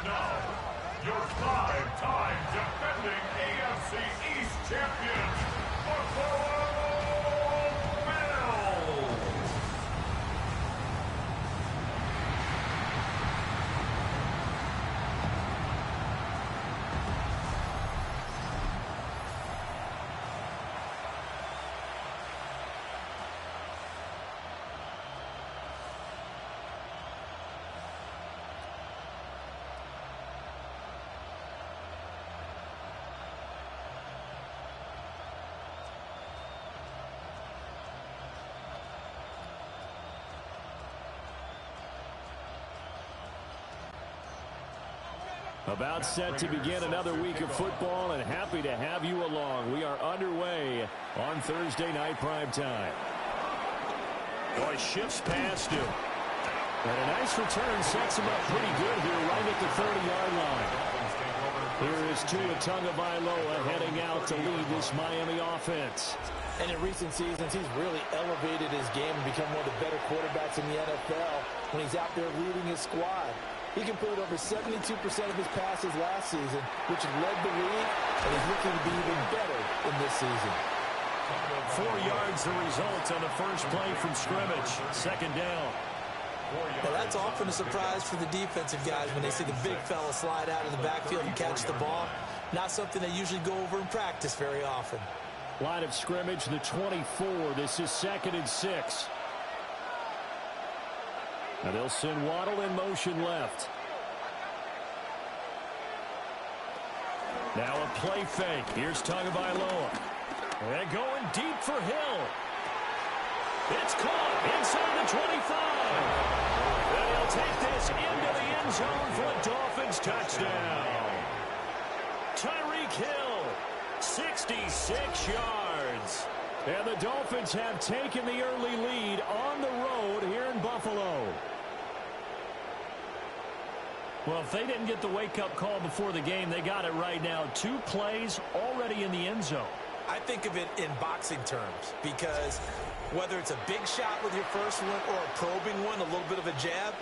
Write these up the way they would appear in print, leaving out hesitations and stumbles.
now, your five-time defending AFC East champion, Buffalo Bills. About set to begin another week of football, and happy to have you along. We are underway on Thursday night primetime. Boy, shifts past him. And a nice return sets him up pretty good here right at the 30-yard line. Here is Tua Tagovailoa heading out to lead this Miami offense. And in recent seasons, he's really elevated his game and become one of the better quarterbacks in the NFL when he's out there leading his squad. He completed over 72% of his passes last season, which led the league, and he's looking to be even better in this season. 4 yards the result on the first play from scrimmage. Second down. Now that's often a surprise for the defensive guys when they see the big fella slide out of the backfield and catch the ball. Not something they usually go over in practice very often. Line of scrimmage, the 24. This is 2nd and 6. Now they'll send Waddle in motion left. Now a play fake. Here's Tagovailoa. And going deep for Hill. It's caught inside the 25. And he'll take this into the end zone for a Dolphins touchdown. Tyreek Hill, 66 yards. And the Dolphins have taken the early lead on the road here in Buffalo. Well, if they didn't get the wake-up call before the game, they got it right now. 2 plays already in the end zone. I think of it in boxing terms because whether it's a big shot with your first one or a probing one, a little bit of a jab,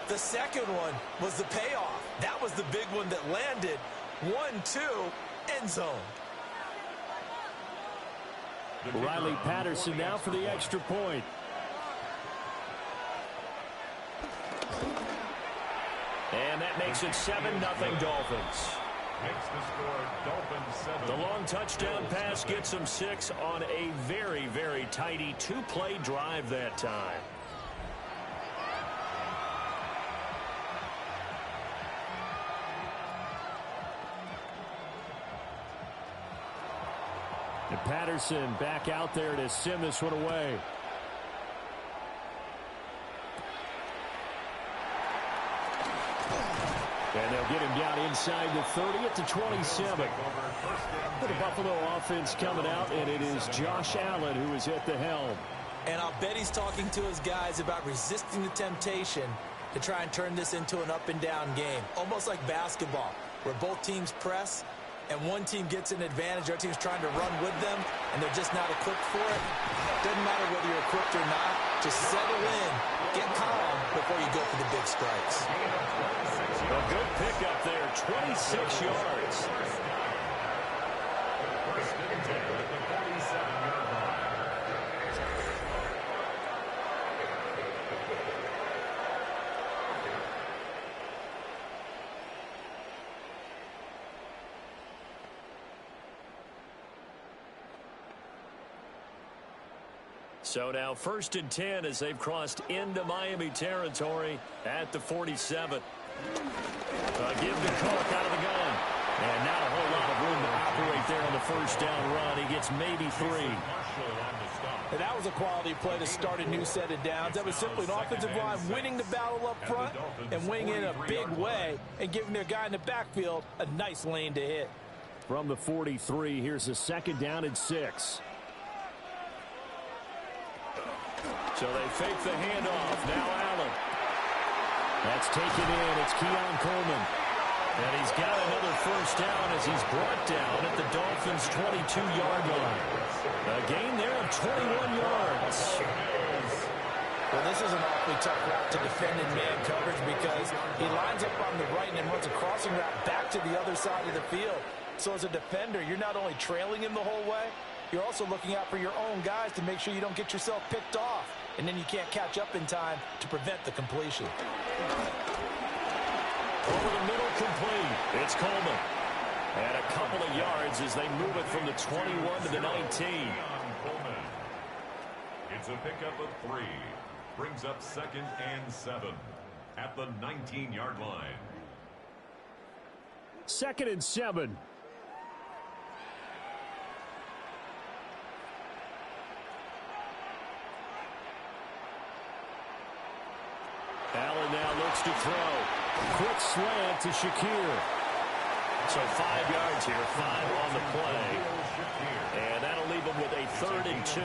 the second one was the payoff. That was the big one that landed. 1-2, end zone. Riley Patterson now for the extra point. And that makes it 7-0 Dolphins. Makes the score Dolphins 7. The long touchdown pass gets them 6 on a very, very tidy 2-play drive that time. And Patterson back out there to send this one away. And they'll get him down inside the 30 at the 27. For the Buffalo offense coming out, and it is Josh Allen who is at the helm. And I'll bet he's talking to his guys about resisting the temptation to try and turn this into an up-and-down game. Almost like basketball, where both teams press, and one team gets an advantage, our team's trying to run with them, and they're just not equipped for it. Doesn't matter whether you're equipped or not. Just settle in, get calm before you go for the big strikes. A good pickup there, 26 yards. First and 10 at the 47-yard line. So now 1st and 10 as they've crossed into Miami territory at the 47. Give the Cook out of the gun. And not a whole lot of room to operate there on the first down run. He gets maybe 3. And that was a quality play to start a new set of downs. That was simply an offensive line winning the battle up front and winning in a big way and giving their guy in the backfield a nice lane to hit. From the 43, here's a 2nd down and 6. So they fake the handoff. Now Allen. That's taken in. It's Keon Coleman. And he's got another first down as he's brought down at the Dolphins' 22-yard line. A gain there of 21 yards. Well, this is an awfully tough route to defend in man coverage because he lines up on the right and then runs across to the other side of the field. So as a defender, you're not only trailing him the whole way, you're also looking out for your own guys to make sure you don't get yourself picked off. And then you can't catch up in time to prevent the completion. Over the middle, complete. It's Coleman. And a couple of yards as they move it from the 21 to the 19. It's a pickup of 3. Brings up 2nd and 7 at the 19-yard line. 2nd and 7. Allen now looks to throw. Quick slant to Shakir. So 5 yards here, 5 on the play. And that'll leave him with a 3rd and 2.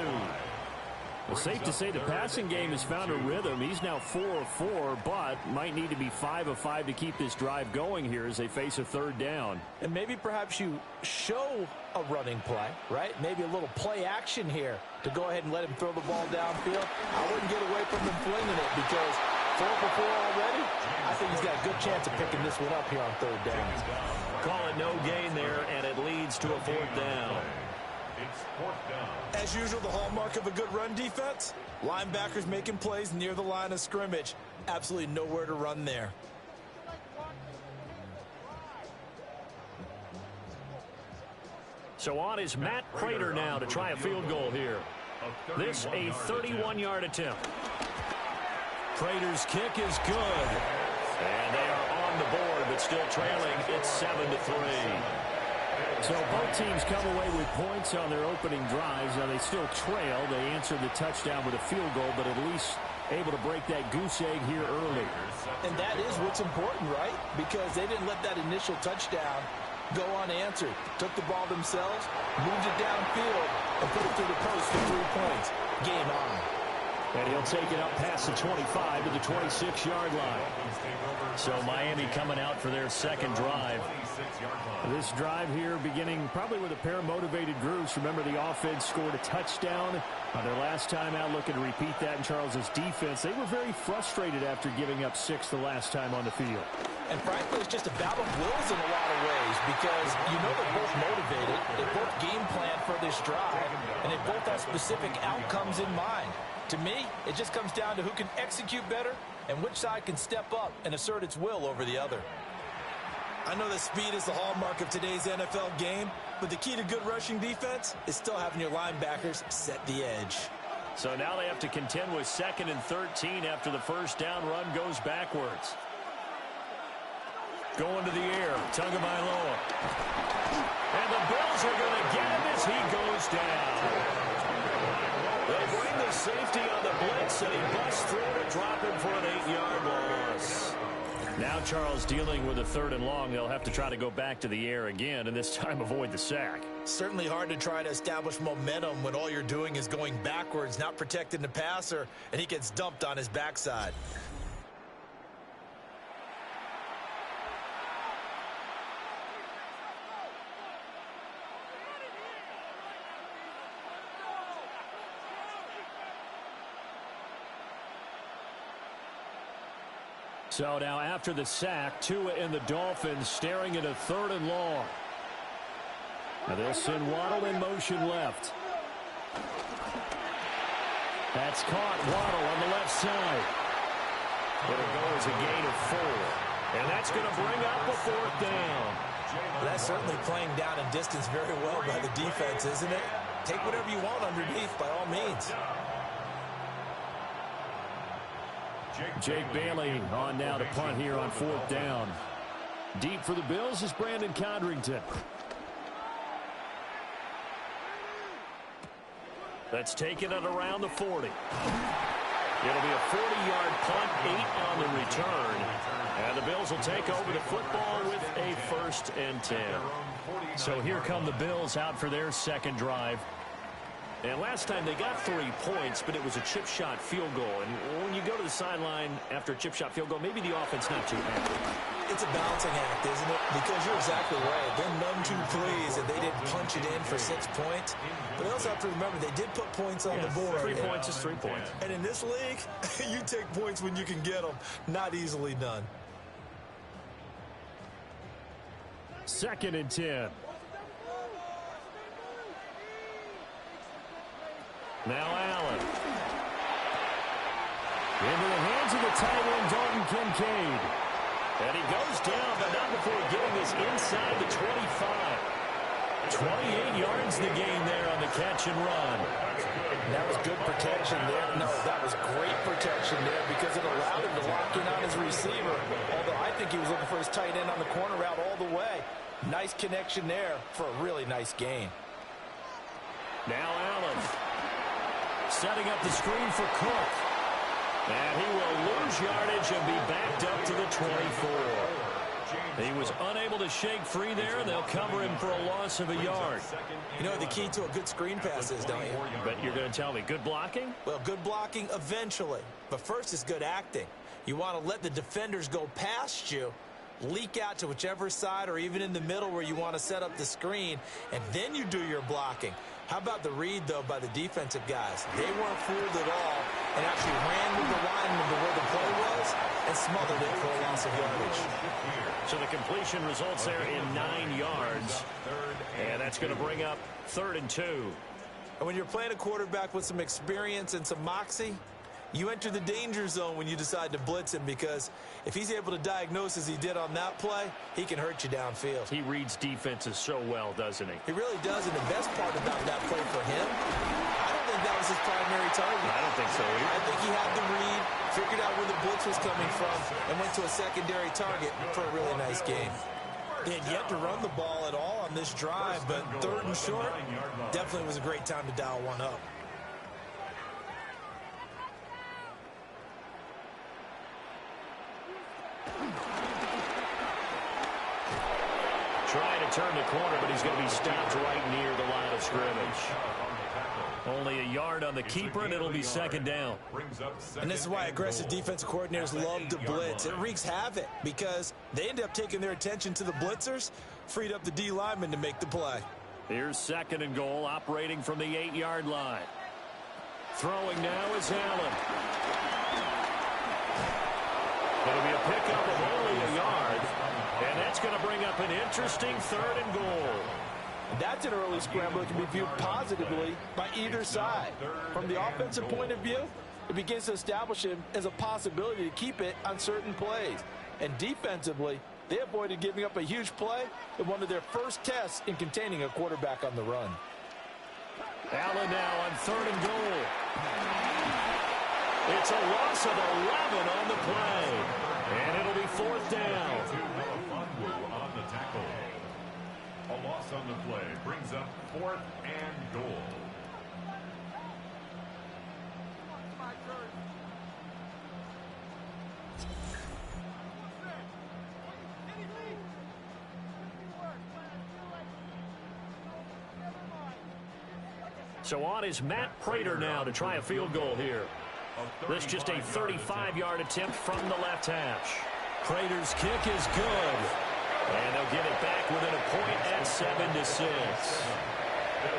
Well, safe to say the passing game has found a rhythm. He's now 4 of 4, but might need to be 5 of 5 to keep this drive going here as they face a 3rd down. And maybe perhaps you show a running play, right? Maybe a little play action here to go ahead and let him throw the ball downfield. I wouldn't get away from him flinging it because 4 for 4 already. I think he's got a good chance of picking this one up here on 3rd down. Call it no gain there, and it leads to a 4th down. It's 4th down. As usual, the hallmark of a good run defense, linebackers making plays near the line of scrimmage. Absolutely nowhere to run there. So on is Matt Prater now to try a field goal here. This a 31-yard attempt. Prater's kick is good. And they are on the board, but still trailing. It's 7-3. So both teams come away with points on their opening drives. Now they still trail. They answered the touchdown with a field goal, but at least able to break that goose egg here early. And that is what's important, right? Because they didn't let that initial touchdown go unanswered. Took the ball themselves, moved it downfield, and put it through the post for 3 points. Game on. And he'll take it up past the 25 to the 26-yard line. So Miami coming out for their 2nd drive. This drive here beginning probably with a pair of motivated groups. Remember, the offense scored a touchdown on their last time out, looking to repeat that in Charles's defense. They were very frustrated after giving up 6 the last time on the field. And frankly, it's just a battle of wills in a lot of ways because you know they're both motivated, they both game plan for this drive, and they both have specific outcomes in mind. To me, it just comes down to who can execute better and which side can step up and assert its will over the other. I know that speed is the hallmark of today's NFL game, but the key to good rushing defense is still having your linebackers set the edge. So now they have to contend with 2nd and 13 after the 1st down run goes backwards. Going to the air, Tagovailoa. And the Bills are going to get him as he goes down. They bring the safety on the blitz, and he busts through to drop him for an 8-yard loss. Now Charles dealing with a 3rd and long. They'll have to try to go back to the air again, and this time avoid the sack. Certainly hard to try to establish momentum when all you're doing is going backwards, not protecting the passer, and he gets dumped on his backside. So now after the sack, Tua and the Dolphins staring at a 3rd and long. Now they'll send Waddle in motion left. That's caught. Waddle on the left side. It'll go as a gain of 4. And that's going to bring up a 4th down. That's certainly playing down in distance very well by the defense, isn't it? Take whatever you want underneath by all means. Jake Bailey on now to punt here on 4th down. Deep for the Bills is Brandon Codrington. That's taken at around the 40. It'll be a 40-yard punt, 8 on the return. And the Bills will take over the football with a 1st and 10. So here come the Bills out for their 2nd drive. And last time they got 3 points, but it was a chip shot field goal. And when you go to the sideline after a chip shot field goal, maybe the offense not too happy. It's a balancing act, isn't it? Because you're exactly right. They're none too pleased that they didn't punch it in for 6 points. But they also have to remember they did put points on the board. 3 points is 3 points. And in this league, you take points when you can get them. Not easily done. 2nd and 10. Now Allen. Into the hands of the tight end, Dalton Kincaid. And he goes down, but not before getting this inside the 25. 28 yards the gain there on the catch and run. That was good protection there. No, that was great protection there because it allowed him to lock in on his receiver. Although I think he was looking for his tight end on the corner route all the way. Nice connection there for a really nice gain. Now Allen. Setting up the screen for Cook. And he will lose yardage and be backed up to the 24. He was unable to shake free there, and they'll cover him for a loss of a yard. You know what the key to a good screen pass is, don't you? But you're going to tell me, good blocking? Well, good blocking eventually. But first is good acting. You want to let the defenders go past you, leak out to whichever side or even in the middle where you want to set up the screen, and then you do your blocking. How about the read, though, by the defensive guys? They weren't fooled at all and actually ran with the lineman to where the play was and smothered it for a loss of yardage. So the completion results there in 9 yards. And that's going to bring up 3rd and 2. And when you're playing a quarterback with some experience and some moxie, you enter the danger zone when you decide to blitz him, because if he's able to diagnose as he did on that play, he can hurt you downfield. He reads defenses so well, doesn't he? He really does, and the best part about that play for him, I don't think that was his primary target. I don't think so either. I think he had the read, figured out where the blitz was coming from, and went to a secondary target for a really nice game. They had yet to run the ball at all on this drive, but 3rd and short definitely was a great time to dial one up. Trying to turn the corner, but he's going to be stopped right near the line of scrimmage. Only a yard on the keeper, and it'll be 2nd down. And this is why aggressive defensive coordinators love to blitz. It wreaks havoc because they end up taking their attention to the blitzers, freed up the D lineman to make the play. Here's 2nd and goal, operating from the 8-yard line. Throwing now is Allen. It'll be a pickup of only a yard. And that's going to bring up an interesting 3rd and goal. That's an early scramble that can be viewed positively by either side. From the offensive point of view, it begins to establish him as a possibility to keep it on certain plays. And defensively, they avoided giving up a huge play in one of their first tests in containing a quarterback on the run. Allen now on 3rd and goal. It's a loss of 11 on the play. And it'll be 4th down. A loss on the play brings up 4th and goal. So on is Matt Prater now to try a field goal here. This just a 35-yard attempt from the left hash. Prater's kick is good. And they'll get it back within a point at 7-6.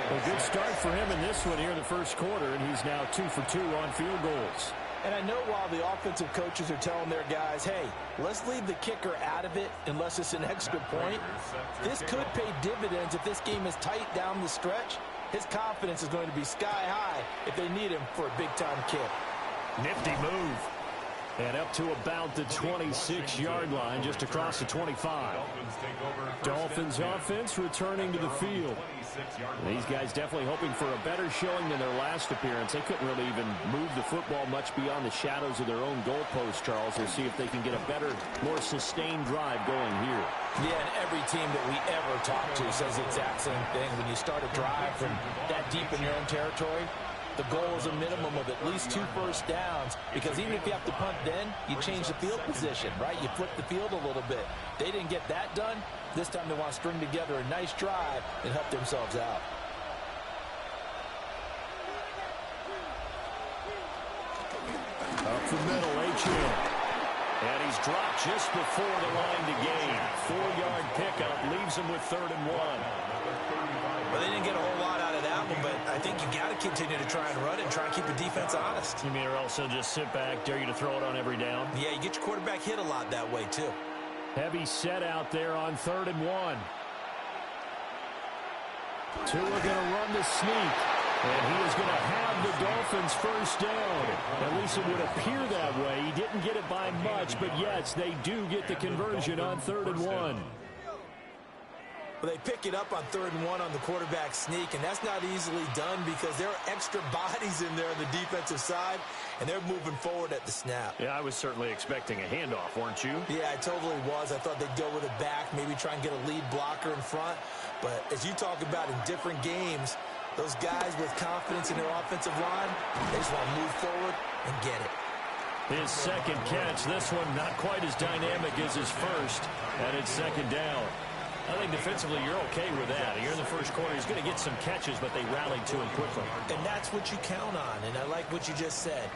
A good start for him in this one here in the first quarter, and he's now 2 for 2 on field goals. And I know while the offensive coaches are telling their guys, hey, let's leave the kicker out of it unless it's an extra point, this could pay dividends if this game is tight down the stretch. His confidence is going to be sky high if they need him for a big-time kick. Nifty move. And up to about the 26-yard line, just across the 25. Dolphins offense returning to the field. These guys definitely hoping for a better showing than their last appearance. They couldn't really even move the football much beyond the shadows of their own goalpost, Charles. We'll see if they can get a better, more sustained drive going here. Yeah, and every team that we ever talk to says the exact same thing. When you start a drive from that deep in your own territory, the goal is a minimum of at least 2 first downs, because even if you have to punt then, you change the field position, right? You flip the field a little bit. They didn't get that done. This time they want to string together a nice drive and help themselves out. Up the middle, H.M. And he's dropped just before the line to gain. 4-yard pickup leaves him with 3rd and 1. Well, they didn't get a whole lot out of that one, but I think you got to continue to try and run it and try and keep the defense honest. You mean, or else they'll just sit back, dare you to throw it on every down? Yeah, you get your quarterback hit a lot that way, too. Heavy set out there on 3rd and 1. Tua going to run the sneak. And he is going to have the Dolphins first down. At least it would appear that way. He didn't get it by much, but yes, they do get the conversion on 3rd and 1. Well, they pick it up on 3rd and 1 on the quarterback sneak, and that's not easily done because there are extra bodies in there on the defensive side, and they're moving forward at the snap. Yeah, I was certainly expecting a handoff, weren't you? Yeah, I totally was. I thought they'd go with a back, maybe try and get a lead blocker in front. But as you talk about in different games, those guys with confidence in their offensive line, they just want to move forward and get it. His second catch, this one not quite as dynamic as his first, and it's 2nd down. I think defensively you're okay with that. You're in the first quarter. He's going to get some catches, but they rallied to him quickly. And that's what you count on, and I like what you just said.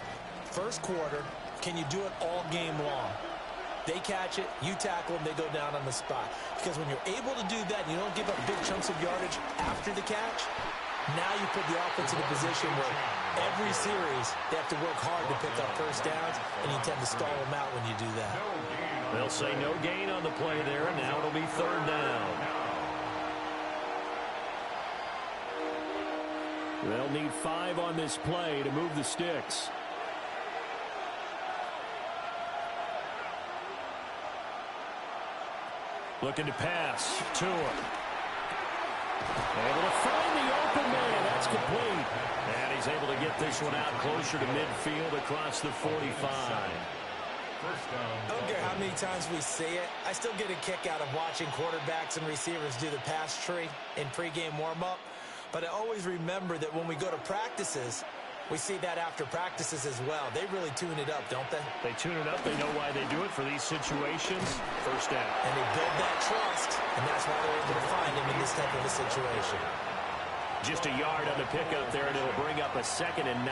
First quarter, can you do it all game long? They catch it, you tackle them, they go down on the spot. Because when you're able to do that and you don't give up big chunks of yardage after the catch, now you put the offense in a position where every series they have to work hard to pick up first downs, and you tend to stall them out when you do that. They'll say no gain on the play there, and now it'll be 3rd down. They'll need 5 on this play to move the sticks. Looking to pass. Tua. Able to find the open man. That's complete. And he's able to get this one out closer to midfield across the 45. I don't care how many times we see it. I still get a kick out of watching quarterbacks and receivers do the pass tree in pregame warm-up. But I always remember that when we go to practices, we see that after practices as well. They really tune it up, don't they? They tune it up. They know why they do it for these situations. First down. And they build that trust, and that's why they're able to find him in this type of a situation. Just a yard on the pickup there, and it'll bring up a 2nd and 9.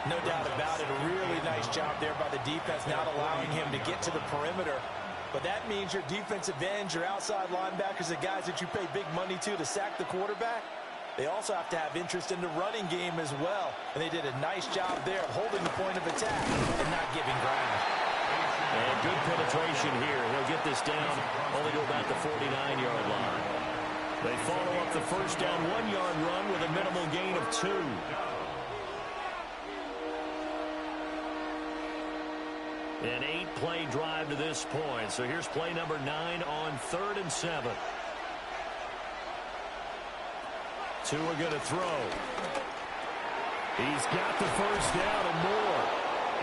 No doubt about it. A really nice job there by the defense, not allowing him to get to the perimeter. But that means your defensive ends, your outside linebackers, the guys that you pay big money to sack the quarterback, they also have to have interest in the running game as well. And they did a nice job there of holding the point of attack and not giving ground. And good penetration here. He'll get this down only to about the 49-yard line. They follow up the first down 1-yard run with a minimal gain of 2. An 8-play drive to this point. So here's play number 9 on 3rd and 7. Tua going to throw. He's got the first down and more.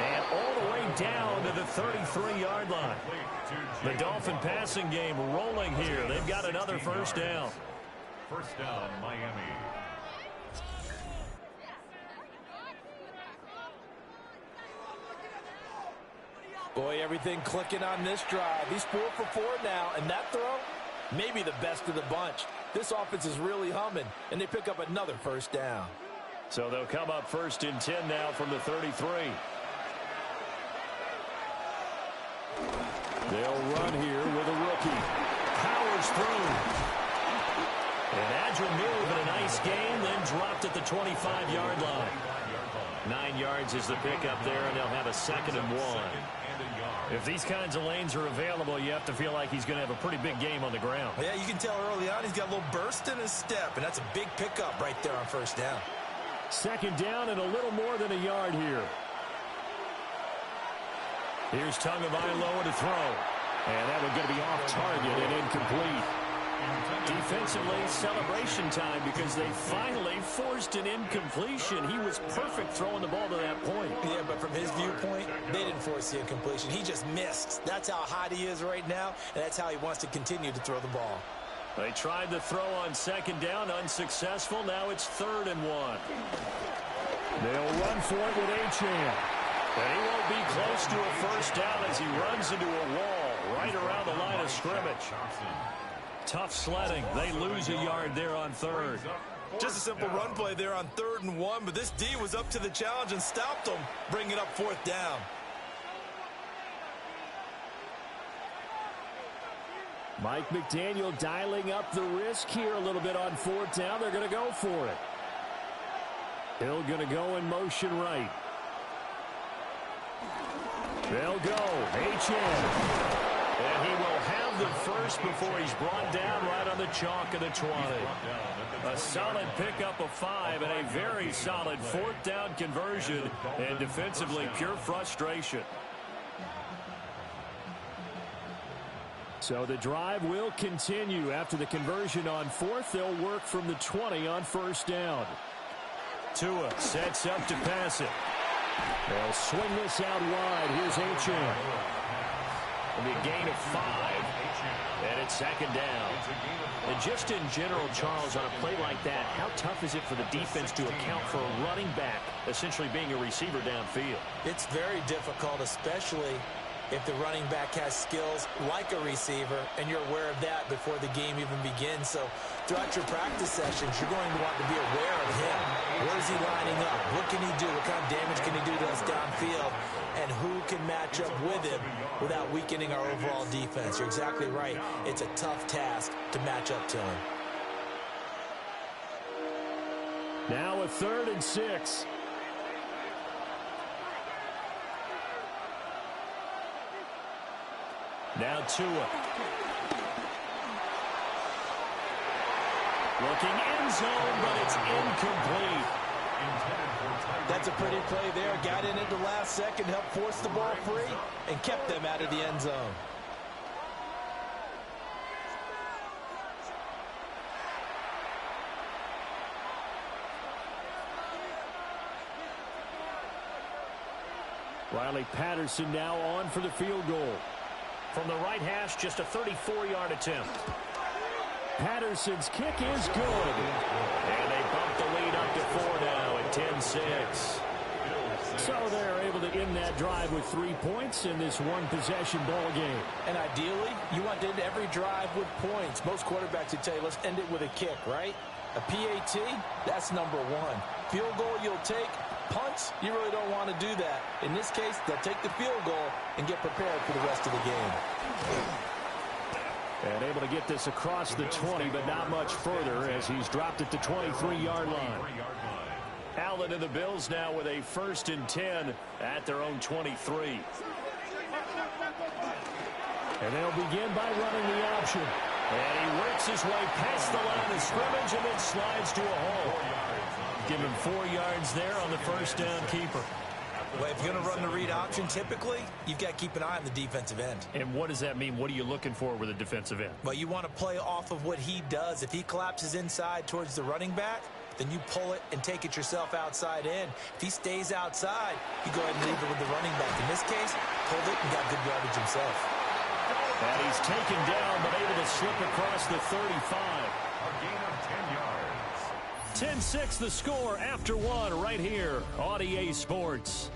And all the way down to the 33-yard line. The Dolphin passing game rolling here. They've got another first down. First down, Miami. Boy, everything clicking on this drive. He's 4 for 4 now, and that throw, maybe the best of the bunch. This offense is really humming, and they pick up another first down. So they'll come up 1st and 10 now from the 33. They'll run here with a rookie. Powers through. An agile move and a nice gain, then dropped at the 25-yard line. 9 yards is the pickup there, and they'll have a 2nd and 1. If these kinds of lanes are available, you have to feel like he's going to have a pretty big game on the ground. Yeah, you can tell early on he's got a little burst in his step, and that's a big pickup right there on first down. 2nd down and a little more than a yard here. Here's Tagovailoa to throw. And that one going to be off target and incomplete. Defensively, celebration time because they finally forced an incompletion. He was perfect throwing the ball to that point. Yeah, but from his viewpoint, they didn't force the incompletion. He just missed. That's how hot he is right now, and that's how he wants to continue to throw the ball. They tried the throw on 2nd down, unsuccessful. Now it's 3rd and 1. They'll run for it with Achane. And he won't be close to a first down as he runs into a wall right around the line of scrimmage. Tough sledding. They lose a yard there on 3rd. Just a simple run play there on 3rd and 1, but this D was up to the challenge and stopped him, bringing up 4th down. Mike McDaniel dialing up the risk here a little bit on 4th down. They're going to go for it. Hill going to go in motion right. They'll go. Achane. And he first before he's brought down right on the chalk of the 20. A solid pickup of 5 and a very solid fourth down conversion, and defensively pure frustration. So the drive will continue. After the conversion on fourth, they'll work from the 20 on first down. Tua sets up to pass it. They'll swing this out wide. Here's Achane. It'll be a gain of 5, and it's second down. And just in general, Charles, on a play like that, how tough is it for the defense to account for a running back essentially being a receiver downfield? It's very difficult, especially if the running back has skills like a receiver, and you're aware of that before the game even begins. So throughout your practice sessions, you're going to want to be aware of him. Where is he lining up? What can he do? What kind of damage can he do to us downfield? And who can match up with him without weakening our overall defense? You're exactly right. It's a tough task to match up to him. Now a 3rd and 6. Now Tua. Looking end zone, but it's incomplete. That's a pretty play there. Got in at the last second, helped force the ball free, and kept them out of the end zone. Riley Patterson now on for the field goal. From the right hash, just a 34-yard attempt. Patterson's kick is good. And they bump the lead up to 4 now at 10-6. So they're able to end that drive with 3 points in this one-possession ball game. And ideally, you want to end every drive with points. Most quarterbacks would tell you, let's end it with a kick, right? A PAT, that's number 1. Field goal you'll take. Punts, you really don't want to do that. In this case, they'll take the field goal and get prepared for the rest of the game. And able to get this across the 20, but not much further as he's dropped at the 23-yard line. Allen and the Bills now with a 1st and 10 at their own 23. And they'll begin by running the option. And he works his way past the line of scrimmage and then slides to a hole. Give him 4 yards there on the first down keeper. Well, if you're going to run the read option, typically, you've got to keep an eye on the defensive end. And what does that mean? What are you looking for with a defensive end? Well, you want to play off of what he does. If he collapses inside towards the running back, then you pull it and take it yourself outside in. If he stays outside, you go ahead and leave it with the running back. In this case, pulled it and got good yardage himself. And he's taken down, but able to slip across the 35. A gain of 10 yards. 10-6 the score after 1 right here on EA Sports.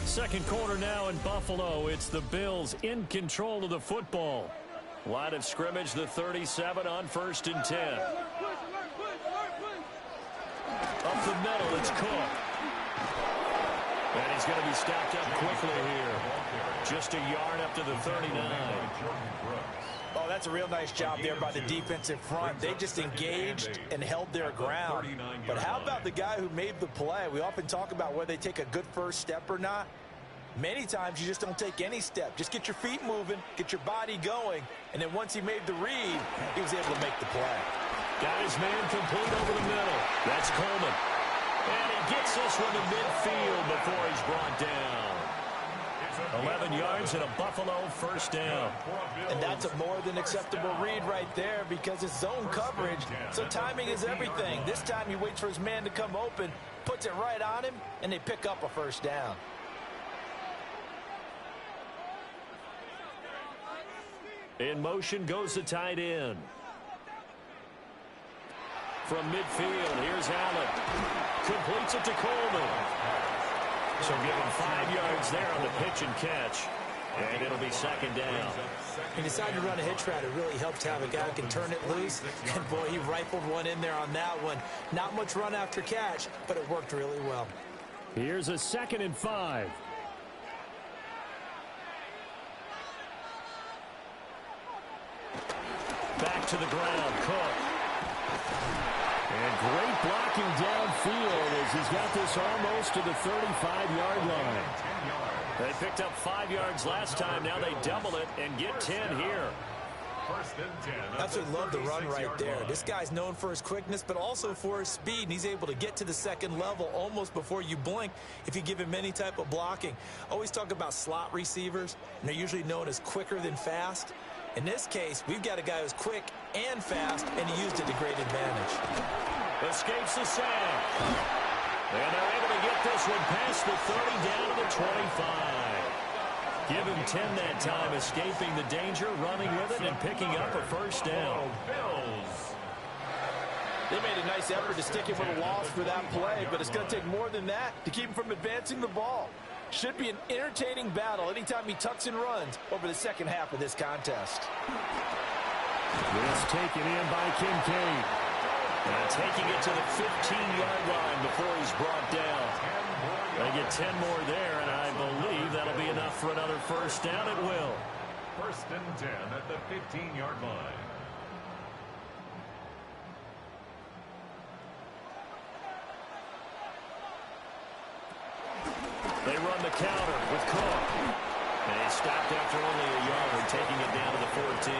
Second quarter now in Buffalo. It's the Bills in control of the football. Line of scrimmage, the 37 on 1st and 10. Up the middle, it's Cook. And he's going to be stopped up quickly here. Just a yard up to the 39. Oh, that's a real nice job there by the defensive front. They just engaged and held their ground. But how about the guy who made the play? We often talk about whether they take a good first step or not. Many times you just don't take any step. Just get your feet moving, get your body going, and then once he made the read, he was able to make the play. Got his man complete over the middle. That's Coleman. And he gets this one to midfield before he's brought down. 11 yards and a Buffalo first down. And that's a more than acceptable read right there because it's zone coverage, so timing is everything. This time he waits for his man to come open, puts it right on him, and they pick up a first down. In motion goes the tight end. From midfield, here's Allen. Completes it to Coleman. So give him 5 yards there on the pitch and catch. And it'll be second down. He decided to run a hitch route. It really helps to have a guy who can turn it loose. And boy, he rifled one in there on that one. Not much run after catch, but it worked really well. Here's a 2nd and 5. Back to the ground, Cook. And great blocking downfield as he's got this almost to the 35-yard line. They picked up 5 yards last time. Now they double it and get 10 here. First and 10. Absolutely love the run right there. This guy's known for his quickness, but also for his speed. And he's able to get to the second level almost before you blink if you give him any type of blocking. Always talk about slot receivers, and they're usually known as quicker than fast. In this case, we've got a guy who's quick and fast, and he used it to great advantage. Escapes the sack. And they're able to get this one past the 30 down to the 25. Give him 10 that time, escaping the danger, running with it, and picking up a first down. They made a nice effort to stick him with a loss for that play, but it's going to take more than that to keep him from advancing the ball. Should be an entertaining battle anytime he tucks and runs over the second half of this contest. This taken in by Kincaid. And taking it to the 15-yard line before he's brought down. They get 10 more there, and I believe that'll be enough for another first down. It will. First and 10 at the 15-yard line. They run the counter with Cook. And he stopped after only a yard, taking it down to the 14.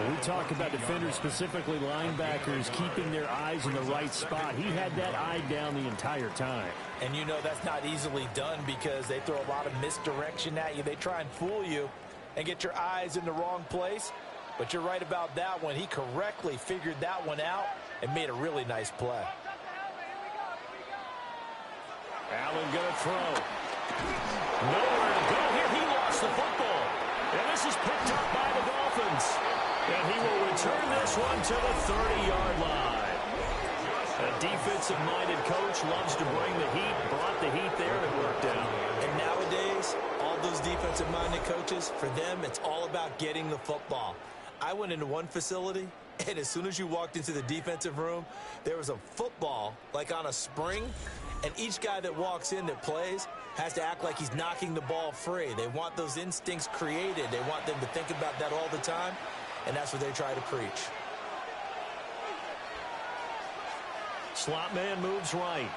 We talk about defenders, specifically linebackers, keeping their eyes in the right spot. He had that eye down the entire time. And you know that's not easily done because they throw a lot of misdirection at you. They try and fool you and get your eyes in the wrong place. But you're right about that one. He correctly figured that one out and made a really nice play. Allen gonna throw. Nowhere to go here. He lost the football. And this is picked up by the Dolphins. And he will return this one to the 30-yard line. A defensive-minded coach loves to bring the heat. Brought the heat there, and it worked out. And nowadays, all those defensive-minded coaches, for them, it's all about getting the football. I went into one facility, and as soon as you walked into the defensive room, there was a football, like on a spring, and each guy that walks in that plays has to act like he's knocking the ball free. They want those instincts created. They want them to think about that all the time, and that's what they try to preach. Slot man moves right.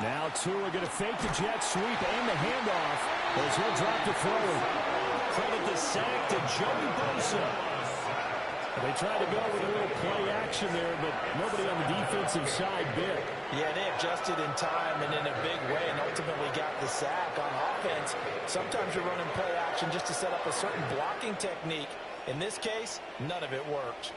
Now Tua going to fake the jet sweep and the handoff as he'll drop the throw. Credit the sack to Joey Bosa. They tried to go with a little play action there, but nobody on the defensive side bit. Yeah, they adjusted in time and in a big way and ultimately got the sack. On offense, sometimes you're running play action just to set up a certain blocking technique. In this case, none of it worked.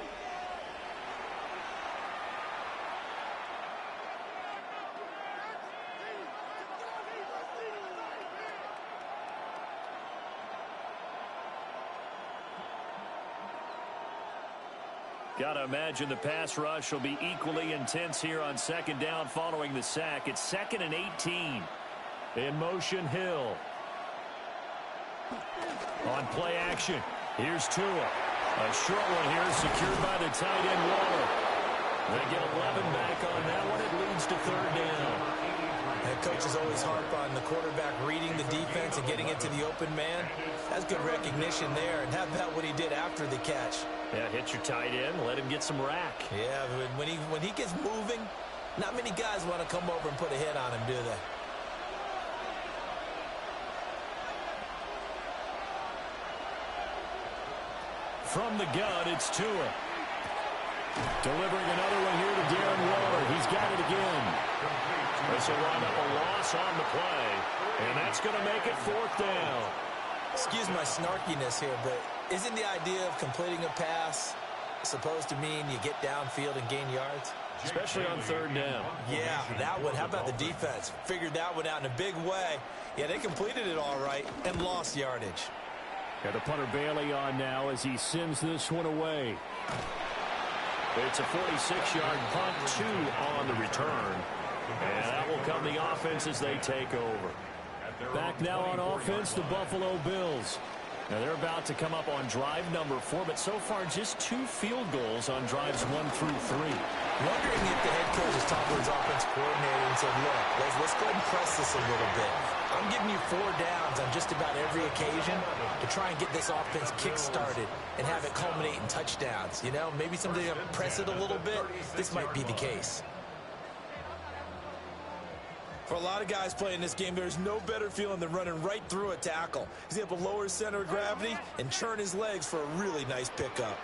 Got to imagine the pass rush will be equally intense here on second down following the sack. It's 2nd and 18. In motion, Hill. On play action, here's Tua. A short one here, secured by the tight end Waller. They get 11 back on that one. It leads to 3rd down. And coaches always harp on the quarterback reading the defense and getting into the open man. That's good recognition there. And how about what he did after the catch? Yeah, hit your tight end, let him get some rack. Yeah, when he gets moving, not many guys want to come over and put a hit on him, do they? From the gun, it's Tua. Delivering another one here to Darren Waller. He's got it again. This will wind up a loss on the play, and that's going to make it 4th down. Excuse my snarkiness here, but isn't the idea of completing a pass supposed to mean you get downfield and gain yards? Especially on 3rd down. Yeah, that one. How about the defense? Figured that one out in a big way. Yeah, they completed it all right and lost yardage. Got the punter Bailey on now as he sends this one away. It's a 46-yard punt, 2 on the return. And that will come the offense as they take over. Back now on offense, the Buffalo Bills. Now they're about to come up on drive number 4, but so far just 2 field goals on drives 1 through 3. Wondering if the head coach has talked to his offensive coordinator and said, look, let's go ahead and press this a little bit. I'm giving you 4 downs on just about every occasion to try and get this offense kick-started and have it culminate in touchdowns. You know, maybe somebody to press it a little bit. This might be the case. For a lot of guys playing this game, there's no better feeling than running right through a tackle. He's able to lower his center of gravity and churn his legs for a really nice pickup.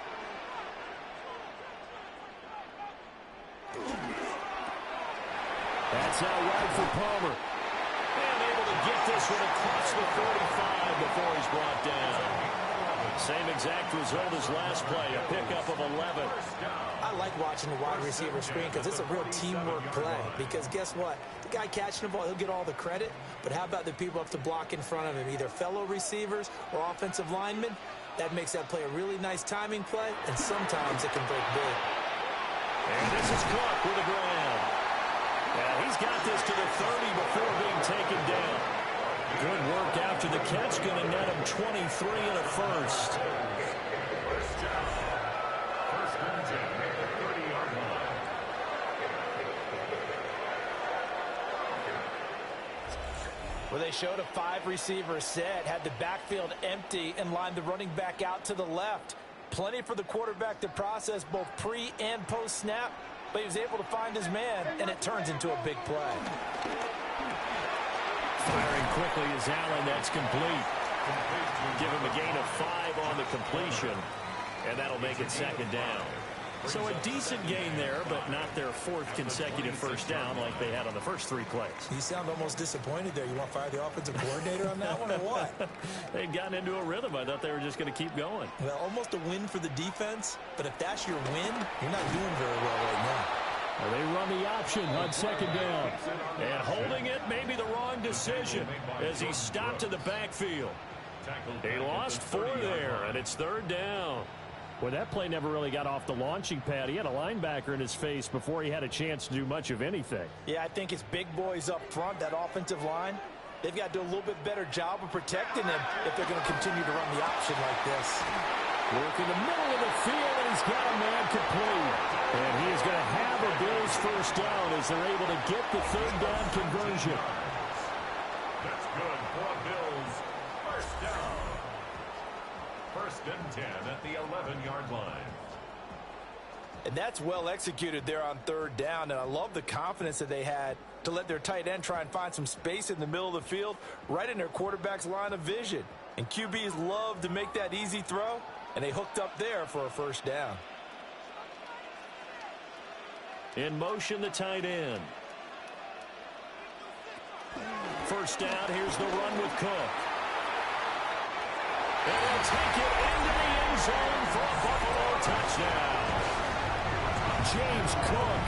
That's out wide for Palmer. And able to get this one across the 45 before he's brought down. Same exact result as last play, a pickup of 11. I like watching the wide receiver screen because it's a real teamwork play. Because guess what? The guy catching the ball, he'll get all the credit. But how about the people up to block in front of him, either fellow receivers or offensive linemen? That makes that play a really nice timing play, and sometimes it can break big. And this is Cook with a grab. Yeah, he's got this to the 30 before being taken down. Good work after the catch, going to net him 23 and a first. First and 10 at the 30-yard line. Well, they showed a 5-receiver set, had the backfield empty, and lined the running back out to the left. Plenty for the quarterback to process both pre- and post-snap, but he was able to find his man, and it turns into a big play. Firing quickly is Allen. That's complete. Give him a gain of 5 on the completion, and that'll make it second down. So a decent gain there, but not their 4th consecutive first down like they had on the first 3 plays. You sound almost disappointed there. You want to fire the offensive coordinator on that one or what? They'd gotten into a rhythm. I thought they were just going to keep going. Well, almost a win for the defense, but if that's your win, you're not doing very well right now. Well, they run the option on second down. And holding it may be the wrong decision as he stopped in the backfield. He lost 4 there, and it's 3rd down. Well, that play never really got off the launching pad. He had a linebacker in his face before he had a chance to do much of anything. Yeah, I think it's big boys up front, that offensive line. They've got to do a little bit better job of protecting him if they're going to continue to run the option like this. Work in the middle of the field, and he's got a man complete. And he is going to have a Bills first down as they're able to get the 3rd down conversion. That's good for a Bills first down. First and 10 at the 11-yard line. And that's well executed there on 3rd down. And I love the confidence that they had to let their tight end try and find some space in the middle of the field, right in their quarterback's line of vision. And QBs love to make that easy throw, and they hooked up there for a first down. In motion, the tight end. First down, here's the run with Cook. And they'll take it into the end zone for a Buffalo touchdown. James Cook,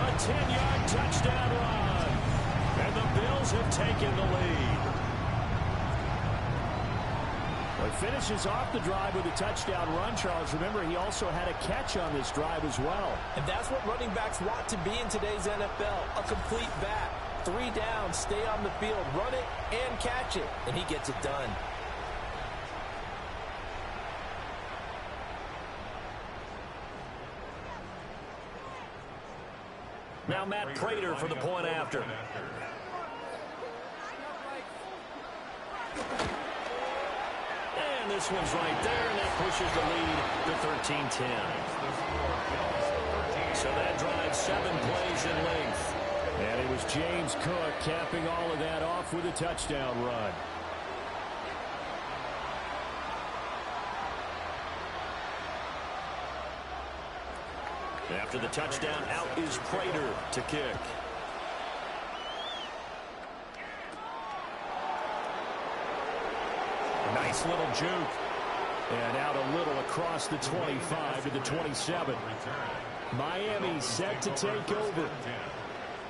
a 10-yard touchdown run. And the Bills have taken the lead. Well, he finishes off the drive with a touchdown run, Charles. Remember, he also had a catch on this drive as well. And that's what running backs want to be in today's NFL, a complete back. 3 downs, stay on the field, run it, and catch it. And he gets it done. Now Matt Prater for the point after. And this one's right there, and that pushes the lead to 13-10. So that drives 7 plays in length. And it was James Cook capping all of that off with a touchdown run. After the touchdown, out is Prater to kick. Nice little juke. And out a little across the 25 to the 27. Miami set to take over.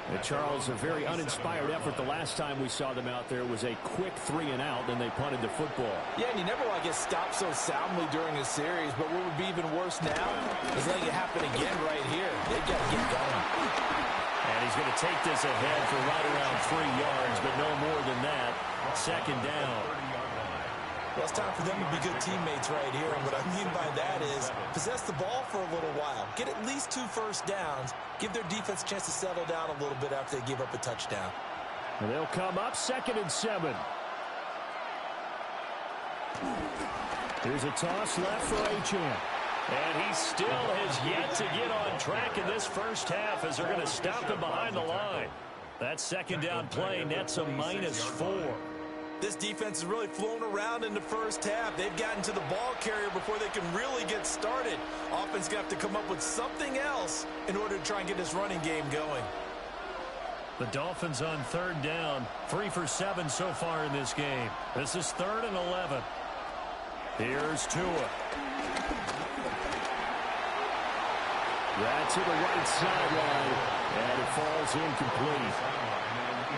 And Charles, a very uninspired effort. The last time we saw them out there was a quick 3-and-out, then they punted the football. Yeah, and you never want to get stopped so soundly during a series, but what would be even worse now is letting it happen again right here. They've got to get going. And he's going to take this ahead for right around 3 yards, but no more than that. Second down. Well, it's time for them to be good teammates right here, and what I mean by that is possess the ball for a little while. Get at least 2 first downs. Give their defense a chance to settle down a little bit after they give up a touchdown. And they'll come up 2nd and 7. Here's a toss left for Achane. And he still has yet to get on track in this first half as they're going to stop him behind the line. That 2nd down play nets a -4. This defense is really flown around in the first half. They've gotten to the ball carrier before they can really get started. Offense going to have to come up with something else in order to try and get this running game going. The Dolphins on 3rd down, 3 for 7 so far in this game. This is 3rd and 11. Here's Tua. Right to the right sideline, and it falls incomplete.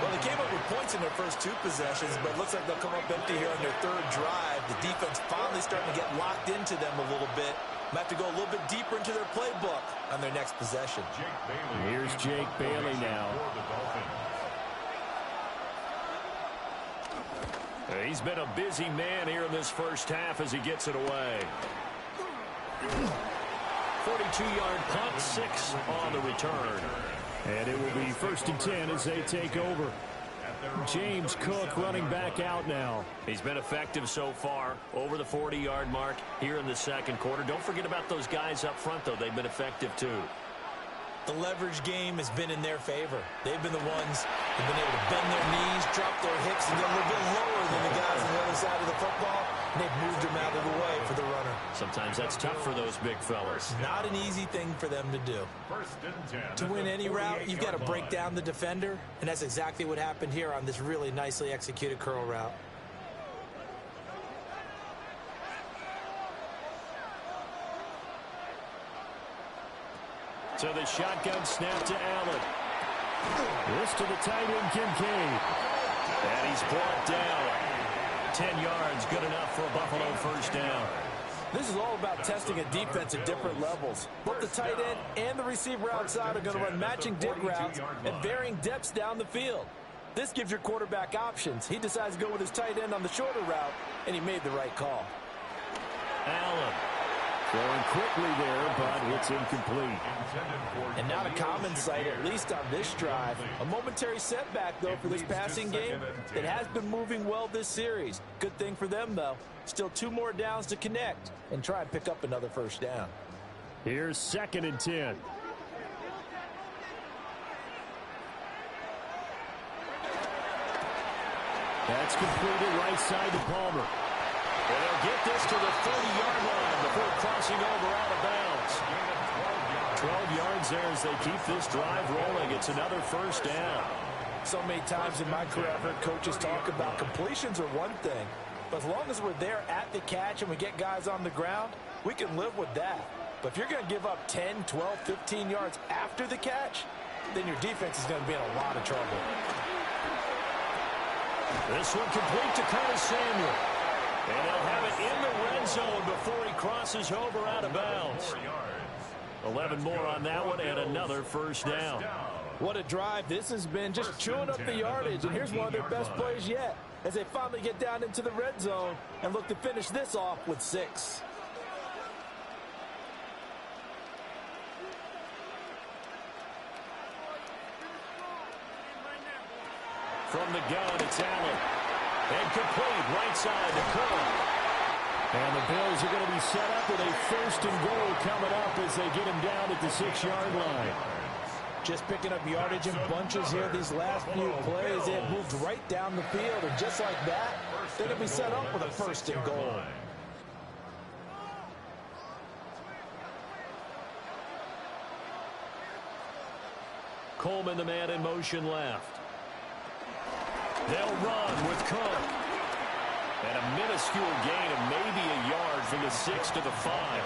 Well, they came up with points in their first 2 possessions, but it looks like they'll come up empty here on their 3rd drive. The defense finally starting to get locked into them a little bit. Might have to go a little bit deeper into their playbook on their next possession. Here's Jake Bailey now. He's been a busy man here in this first half as he gets it away. 42-yard punt, 6 on the return. And it will be 1st and 10 as they take over. James Cook running back out now. He's been effective so far, over the 40-yard mark here in the 2nd quarter. Don't forget about those guys up front, though. They've been effective, too. The leverage game has been in their favor. They've been the ones who've been able to bend their knees, drop their hips, and get a little bit lower than the guys on the other side of the football. And they've moved them out of the way for the runner. Sometimes that's tough for those big fellas. Not an easy thing for them to do. To win any route, you've got to break down the defender, and that's exactly what happened here on this really nicely executed curl route. So the shotgun snap to Allen. This to the tight end, Kincaid. And he's brought down. 10 yards, good enough for a Buffalo 1st down. This is all about testing a defense at different levels. Both the tight end and the receiver outside are going to run matching dig routes at varying depths down the field. This gives your quarterback options. He decides to go with his tight end on the shorter route, and he made the right call. Allen. Going quickly there, but it's incomplete. And not a common sight, at least on this drive. A momentary setback, though, for this passing game. It has been moving well this series. Good thing for them, though. Still 2 more downs to connect and try and pick up another 1st down. Here's 2nd and 10. That's completed right side to Palmer. And they'll get this to the 30-yard line before crossing over out of bounds. 12 yards there as they keep this drive rolling. It's another 1st down. So many times in my career, I've heard coaches talk about completions are one thing. But as long as we're there at the catch and we get guys on the ground, we can live with that. But if you're going to give up 10, 12, 15 yards after the catch, then your defense is going to be in a lot of trouble. This one complete to Curtis Samuel. And they'll have it in the red zone before he crosses over out of bounds. 11 more on that one and another 1st down. What a drive this has been, just chewing up the yardage. And here's one of their best plays yet as they finally get down into the red zone and look to finish this off with 6. From the gun, it's Allen. And complete right side to Cook. And the Bills are going to be set up with a 1st and goal coming up as they get him down at the 6-yard line. Just picking up yardage in bunches here these last few plays. They have moved right down the field, and just like that, they're going to be set up with a 1st and goal. Coleman, the man in motion left. They'll run with Cook. And a minuscule gain of maybe a yard from the 6 to the 5.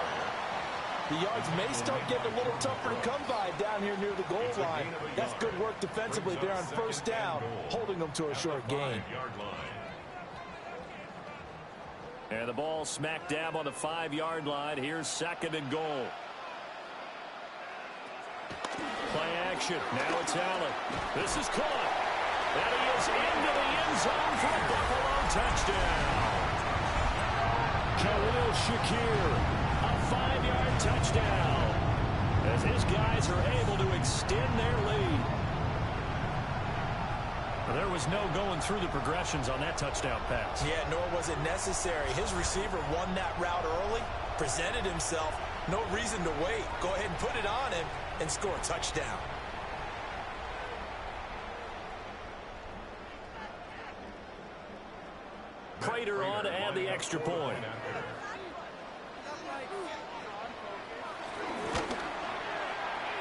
The yards may start getting a little tougher to come by down here near the goal line. That's good work defensively there on 1st down, holding them to a short gain. And the ball smack dab on the 5-yard line. Here's 2nd and goal. Play action. Now it's Allen. This is caught. And he is into the end zone for a Buffalo touchdown. Khalil Shakir. A 5-yard touchdown. As his guys are able to extend their lead. There was no going through the progressions on that touchdown pass. Yeah, nor was it necessary. His receiver won that route early, presented himself. No reason to wait. Go ahead and put it on him and score a touchdown. Prater on to add the extra point.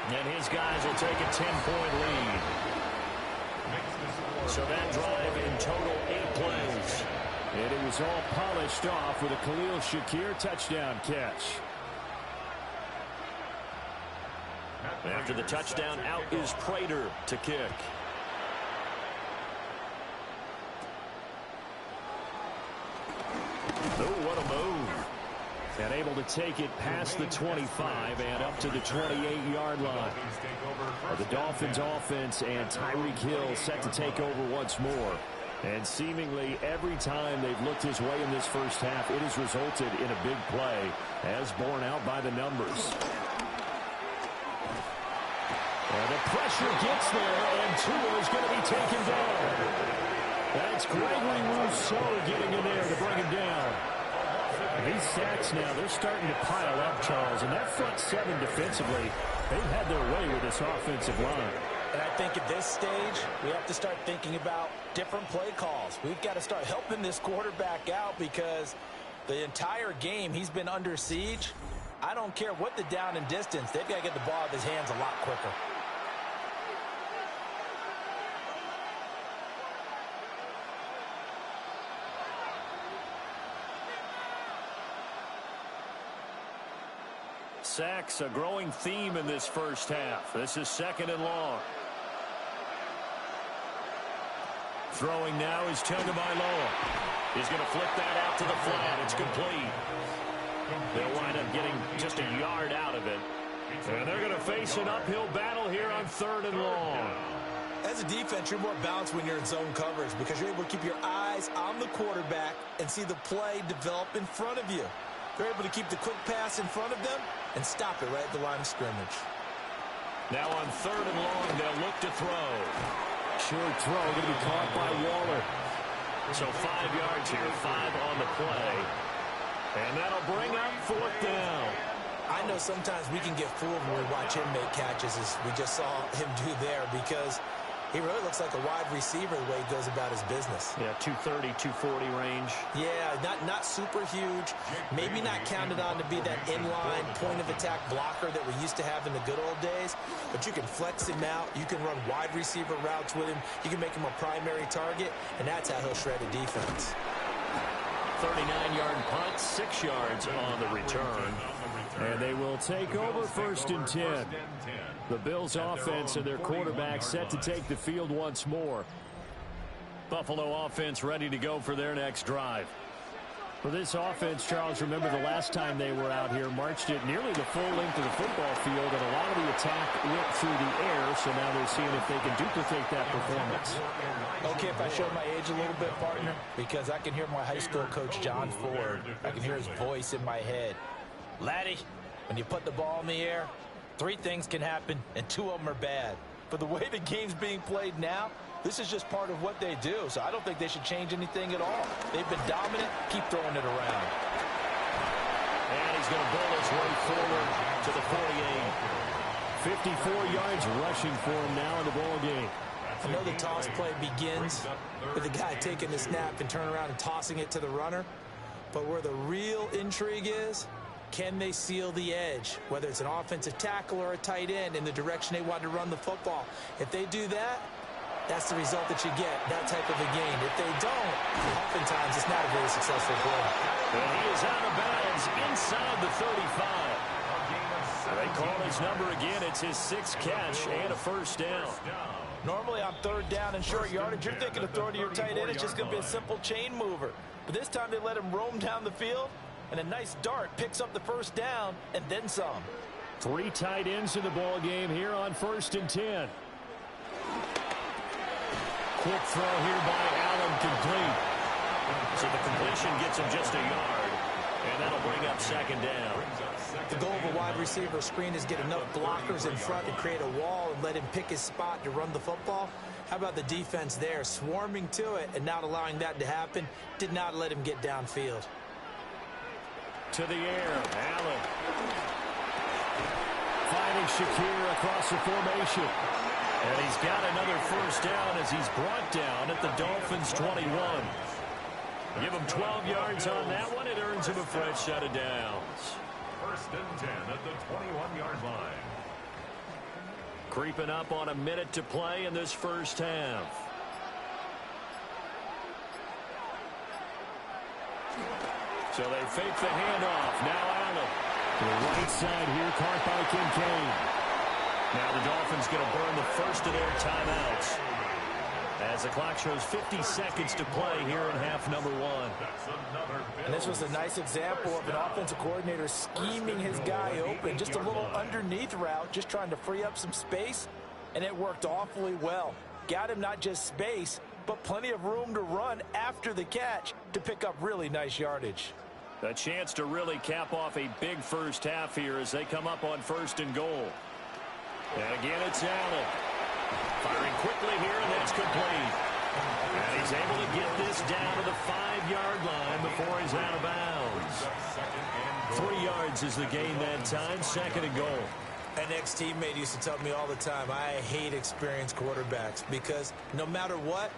And his guys will take a 10-point lead. So that drive in total 8 plays. And it was all polished off with a Khalil Shakir touchdown catch. After the touchdown, out is Prater to kick. Oh, what a move. And able to take it past the 25 and up to the 28-yard line. The Dolphins offense and Tyreek Hill set to take over once more. And seemingly every time they've looked his way in this first half, it has resulted in a big play, as borne out by the numbers. And the pressure gets there, and Tua is going to be taken down. That's Gregory Rousseau getting in there to bring him down. These sacks now, they're starting to pile up, Charles. And that front seven defensively, they've had their way with this offensive line. And I think at this stage, we have to start thinking about different play calls. We've got to start helping this quarterback out because the entire game he's been under siege. I don't care what the down and distance. They've got to get the ball out of his hands a lot quicker. Sacks, a growing theme in this first half. This is 2nd and long. Throwing now is Tagovailoa. He's going to flip that out to the flat. It's complete. They'll wind up getting just a yard out of it. And they're going to face an uphill battle here on 3rd and long. As a defense, you're more balanced when you're in zone coverage because you're able to keep your eyes on the quarterback and see the play develop in front of you. They're able to keep the quick pass in front of them and stop it right at the line of scrimmage. Now on 3rd and long, they'll look to throw. Short throw going to be caught by Waller. So 5 yards here, 5 on the play. And that'll bring up 4th down. I know sometimes we can get fooled when we watch him make catches, as we just saw him do there, because he really looks like a wide receiver the way he goes about his business. Yeah, 230, 240 range. Yeah, not super huge. Maybe not counted on to be that inline point-of-attack blocker that we used to have in the good old days. But you can flex him out. You can run wide receiver routes with him. You can make him a primary target, and that's how he'll shred a defense. 39-yard punt, 6 yards on the return. And they will take over 1st and 10. The Bills offense and their quarterback set to take the field once more. Buffalo offense ready to go for their next drive. For this offense, Charles, remember the last time they were out here, marched it nearly the full length of the football field, and a lot of the attack went through the air, so now they're seeing if they can duplicate that performance. Okay, if I show my age a little bit, partner, because I can hear my high school coach, John Ford. I can hear his voice in my head. Laddie, when you put the ball in the air, 3 things can happen, and 2 of them are bad. But the way the game's being played now, this is just part of what they do, so I don't think they should change anything at all. They've been dominant. Keep throwing it around. And he's going to bowl his way forward to the 48. 54 yards rushing for him now in the ball game. I know the toss play begins with the guy taking the snap and turning around and tossing it to the runner, but where the real intrigue is, can they seal the edge, whether it's an offensive tackle or a tight end, in the direction they want to run the football? If they do that, that's the result that you get, that type of a game. If they don't, oftentimes it's not a very successful play. And he is out of bounds inside the 35. They call his number again. It's his 6th catch and a 1st down. Normally on 3rd down and short yardage, you're thinking of throwing to your tight end. It's just going to be a simple chain mover. But this time they let him roam down the field, and a nice dart picks up the 1st down and then some. 3 tight ends in the ball game here on 1st and 10. Quick throw here by Allen, complete. So the completion gets him just a yard. And that'll bring up second down. The goal of a wide receiver screen is get enough blockers in front to create a wall and let him pick his spot to run the football. How about the defense there, swarming to it and not allowing that to happen? Did not let him get downfield. To the air, Allen. Finding Shakir across the formation. And he's got another first down as he's brought down at the Dolphins' 21. Give him 12 yards on that one. It earns him a fresh set of downs. First and 10 at the 21-yard line. Creeping up on a minute to play in this first half. So they fake the handoff. Now Allen. To the right side here, caught by Kincaid. Now the Dolphins going to burn the first of their timeouts as the clock shows 50 seconds to play here in half number one. And this was a nice example of an offensive coordinator scheming his guy open. Just a little underneath route, just trying to free up some space, and it worked awfully well. Got him not just space, but plenty of room to run after the catch to pick up really nice yardage. A chance to really cap off a big first half here as they come up on first and goal. And again, it's Allen. Firing quickly here, and that's complete. And he's able to get this down to the 5-yard line before he's out of bounds. 3 yards is the gain that time, second and goal. An ex-teammate used to tell me all the time, I hate experienced quarterbacks because no matter what,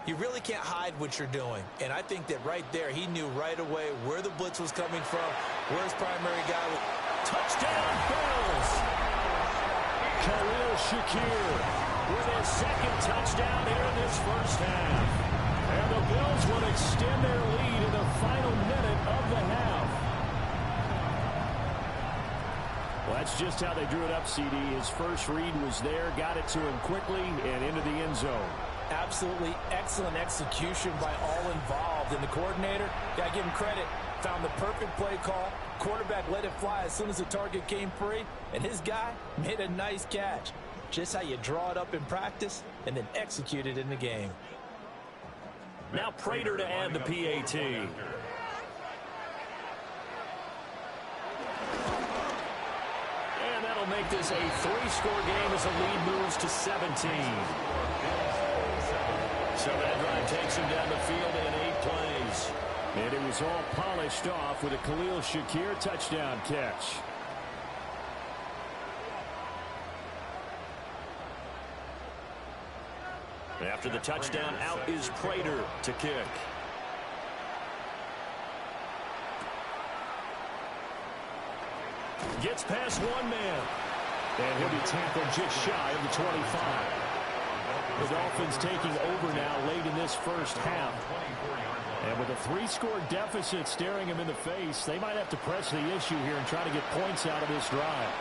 you really can't hide what you're doing. And I think that right there, he knew right away where the blitz was coming from, where his primary guy was. Touchdown, Bills! Khalil Shakir with his second touchdown here in this first half. And the Bills will extend their lead in the final minute of the half. Well, that's just how they drew it up, CD. His first read was there, got it to him quickly, and into the end zone. Absolutely excellent execution by all involved. And the coordinator, gotta give him credit, found the perfect play call. Quarterback let it fly as soon as the target came free, and his guy made a nice catch. Just how you draw it up in practice and then execute it in the game. Now Prater to add the PAT. And that'll make this a 3-score game as the lead moves to 17. So that drive takes him down the field in 8 plays. And it was all polished off with a Khalil Shakir touchdown catch. After the touchdown, out is Prater to kick. Gets past one man. And he'll be tackled just shy of the 25. The Dolphins taking over now late in this first half. And with a 3-score deficit staring him in the face, they might have to press the issue here and try to get points out of this drive.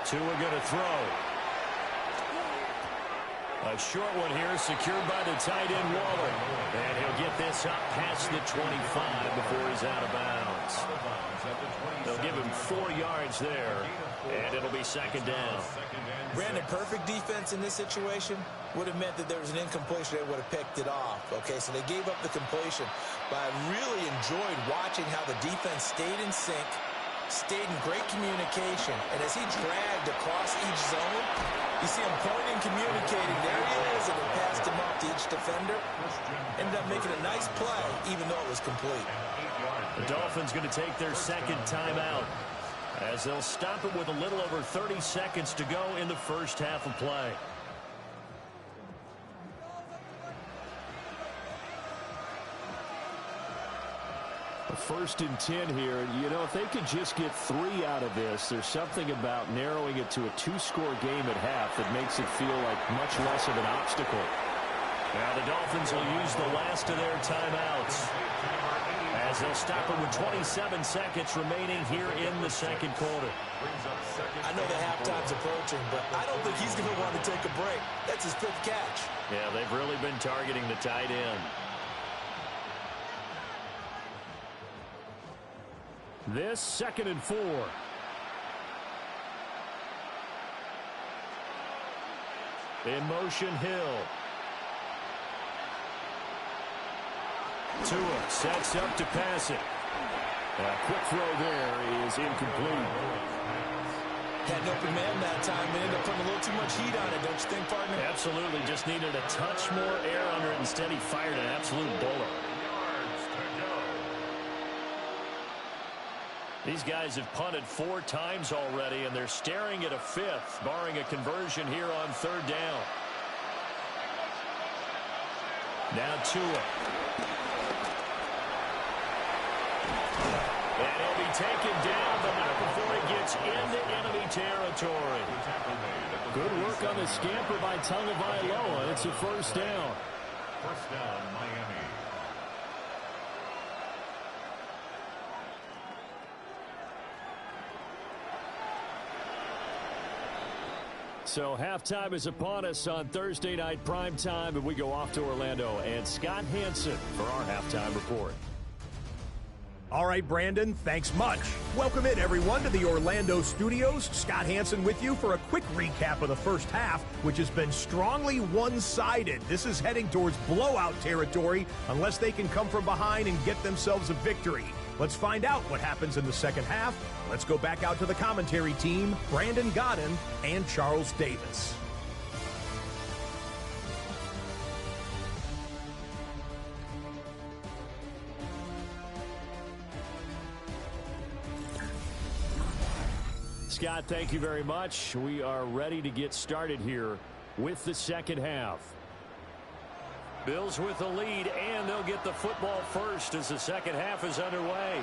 Tua going to throw. A short one here, secured by the tight end Waller. And he'll get this up past the 25 before he's out of bounds. They'll give him 4 yards there, and it'll be second down. Brandon, perfect defense in this situation would have meant that there was an incompletion. They would have picked it off. Okay, so they gave up the completion. But I really enjoyed watching how the defense stayed in sync, stayed in great communication. And as he dragged across each zone, you see him pointing, communicating. There he is, and he passed him off to each defender. Ended up making a nice play, even though it was complete. The Dolphins going to take their second timeout as they'll stop it with a little over 30 seconds to go in the first half of play. A 1st and 10 here. You know, if they could just get 3 out of this, there's something about narrowing it to a 2-score game at half that makes it feel like much less of an obstacle. Now the Dolphins will use the last of their timeouts as they'll stop it with 27 seconds remaining here in the second quarter. I know the halftime's approaching, but I don't think he's going to want to take a break. That's his 5th catch. Yeah, they've really been targeting the tight end. This 2nd and 4. In motion, Hill. Tua sets up to pass it. A quick throw there is incomplete. Had an open man that time, but ended up putting a little too much heat on it, don't you think, partner? Absolutely. Just needed a touch more air under it. Instead, he fired an absolute bullet. These guys have punted 4 times already, and they're staring at a 5th, barring a conversion here on 3rd down. Now Tua. And he'll be taken down, but not before he gets into enemy territory. Good work on the scamper by BookofEliGaming. It's a 1st down. First down, Miami. So halftime is upon us on Thursday night prime time, and we go off to Orlando. And Scott Hansen for our halftime report. All right, Brandon, thanks much. Welcome in, everyone, to the Orlando studios. Scott Hansen with you for a quick recap of the first half, which has been strongly one-sided. This is heading towards blowout territory unless they can come from behind and get themselves a victory. Let's find out what happens in the second half. Let's go back out to the commentary team, Brandon Godden and Charles Davis. Scott, thank you very much. We are ready to get started here with the second half. Bills with the lead, and they'll get the football first as the second half is underway.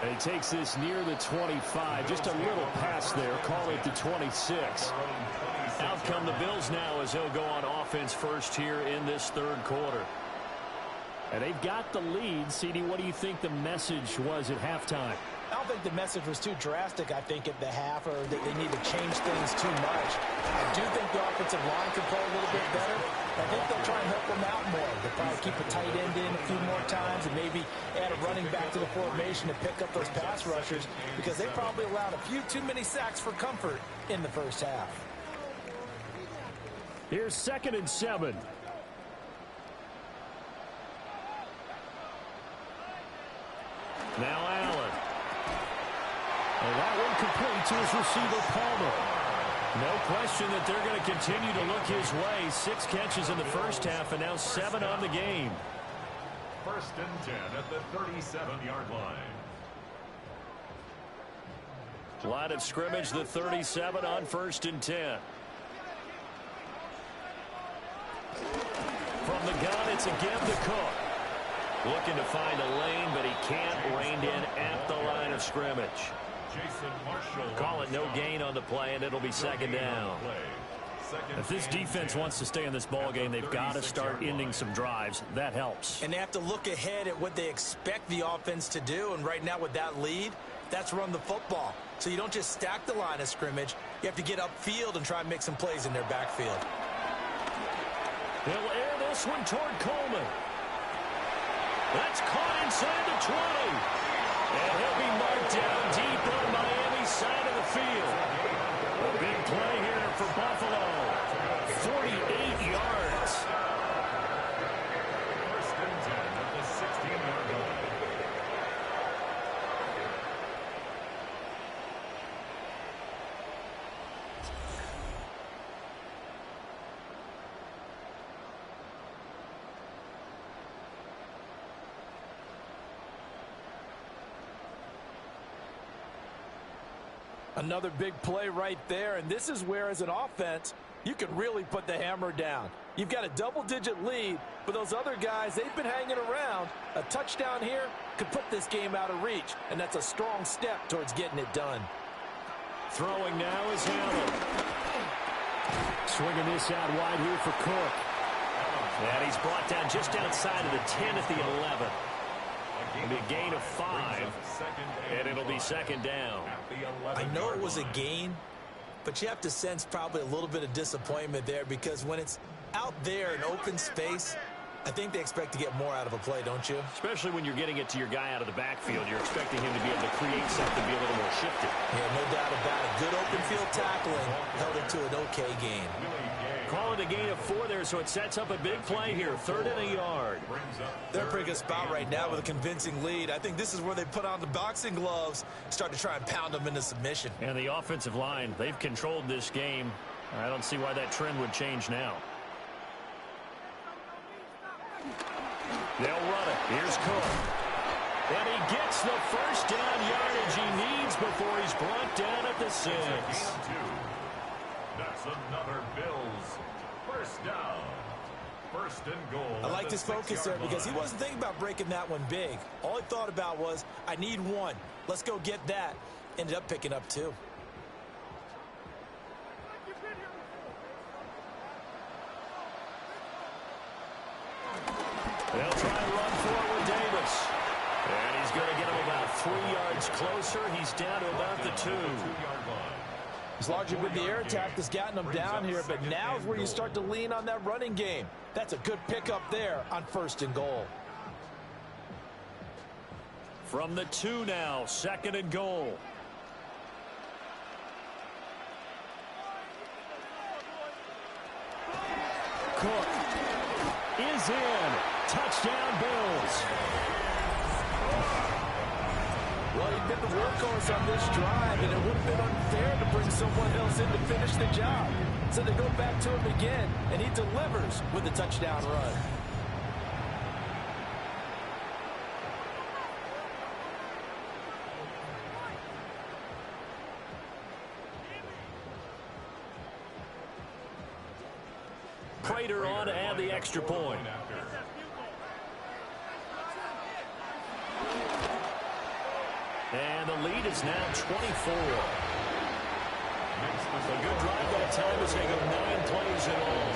And he takes this near the 25. Just a little pass there. Call it the 26. Out come the Bills now as they'll go on offense first here in this 3rd quarter. And they've got the lead. CD, what do you think the message was at halftime? I don't think the message was too drastic, I think, at the half, or that they need to change things too much. I do think the offensive line can play a little bit better. I think they'll try and help them out more. They'll probably keep a tight end in a few more times and maybe add a running back to the formation to pick up those pass rushers because they probably allowed a few too many sacks for comfort in the first half. Here's 2nd and 7. Now Allen. And that one complete to his receiver, Palmer. No question that they're going to continue to look his way. 6 catches in the first half and now 7 on the game. 1st and 10 at the 37-yard line. Line of scrimmage, the 37 on 1st and 10. From the gun, it's again to Cook. Looking to find a lane, but he can't. Reined in at the line of scrimmage. Call it no gain on the play, and it'll be 2nd down. If this defense wants to stay in this ball game, they've got to start ending some drives. That helps. And they have to look ahead at what they expect the offense to do. And right now with that lead, that's run the football. So you don't just stack the line of scrimmage. You have to get upfield and try and make some plays in their backfield. They'll air this one toward Coleman. That's caught inside the 20. And he'll be marked down deep on Miami's side of the field. A big play here for Buffalo. 48 yards. 1st and 10 at the 16-yard line. Another big play right there, and this is where, as an offense, you can really put the hammer down. You've got a double-digit lead, but those other guys, they've been hanging around. A touchdown here could put this game out of reach, and that's a strong step towards getting it done. Throwing now is Allen. Swinging this out wide here for Cook. And he's brought down just outside of the 10 at the 11. It'll be a gain of 5, and it'll be 2nd down. I know it was a gain, but you have to sense probably a little bit of disappointment there because when it's out there in open space, I think they expect to get more out of a play, don't you? Especially when you're getting it to your guy out of the backfield. You're expecting him to be able to create something, be a little more shifted. Yeah, no doubt about it. Good open field tackling held it to an okay gain. call it a gain of 4 there, so it sets up a big play here. 3rd and a yard. They're in a pretty good spot right now with a convincing lead. I think this is where they put on the boxing gloves, start to try and pound them into submission. And the offensive line, they've controlled this game. I don't see why that trend would change now. They'll run it. Here's Cook. And he gets the first down yardage he needs before he's brought down at the 6. That's another Bills first down. 1st and goal. I like his focus there because he wasn't thinking about breaking that one big. All he thought about was, I need 1. Let's go get that. Ended up picking up 2. They'll try and run forward Davis. And he's going to get him about 3 yards closer. He's down to about the 2. It's largely been the air attack that's gotten him down here, but now is where you start to lean on that running game. That's a good pickup there on 1st and goal. From the 2 now, 2nd and goal. Cook is in. Touchdown, Bills. Well, he'd been the workhorse on this drive, and it would have been unfair to bring someone else in to finish the job. So they go back to him again, and he delivers with a touchdown run. Prater on to add the extra point. And the lead is now 24. A good drive that time as they go 9 plays in all.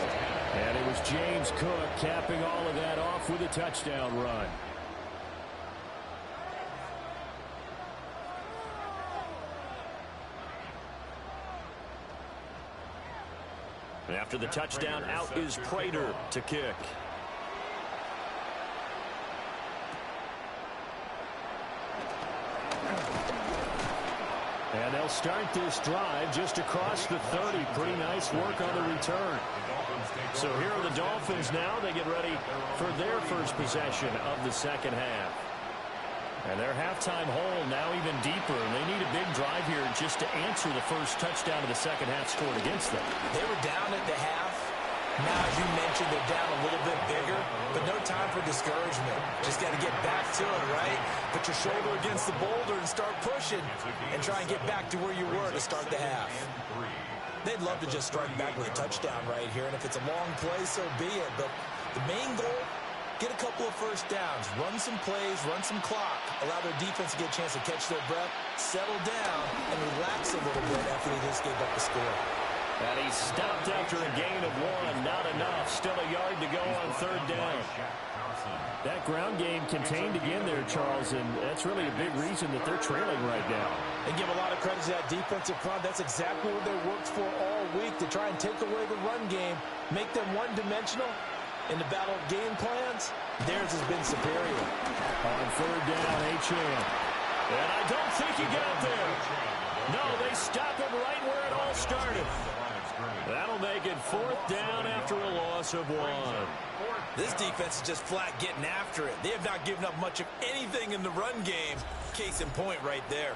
And it was James Cook capping all of that off with a touchdown run. After the touchdown, out is Prater to kick. And they'll start this drive just across the 30. Pretty nice work on the return. So here are the Dolphins now. They get ready for their first possession of the 2nd half. And their halftime hole now even deeper. And they need a big drive here just to answer the first touchdown of the 2nd half scored against them. They were down at the half. Now, as you mentioned, they're down a little bit bigger, but no time for discouragement. Just got to get back to it, right? Put your shoulder against the boulder and start pushing and try and get back to where you were to start the half. They'd love to just strike back with a touchdown right here, and if it's a long play, so be it. But the main goal, get a couple of first downs, run some plays, run some clock, allow their defense to get a chance to catch their breath, settle down, and relax a little bit after they just gave up the score. And he stopped after a gain of 1. Not enough. Still a yard to go on 3rd down. That ground game contained again there, Charles, and that's really a big reason that they're trailing right now. They give a lot of credit to that defensive front. That's exactly what they worked for all week, to try and take away the run game, make them one-dimensional. In the battle of game plans, theirs has been superior. On 3rd down, H.M. And I don't think he got there. No, they stop him right where it all started. That'll make it 4th down after a loss of 1. This defense is just flat getting after it. They have not given up much of anything in the run game. Case in point right there.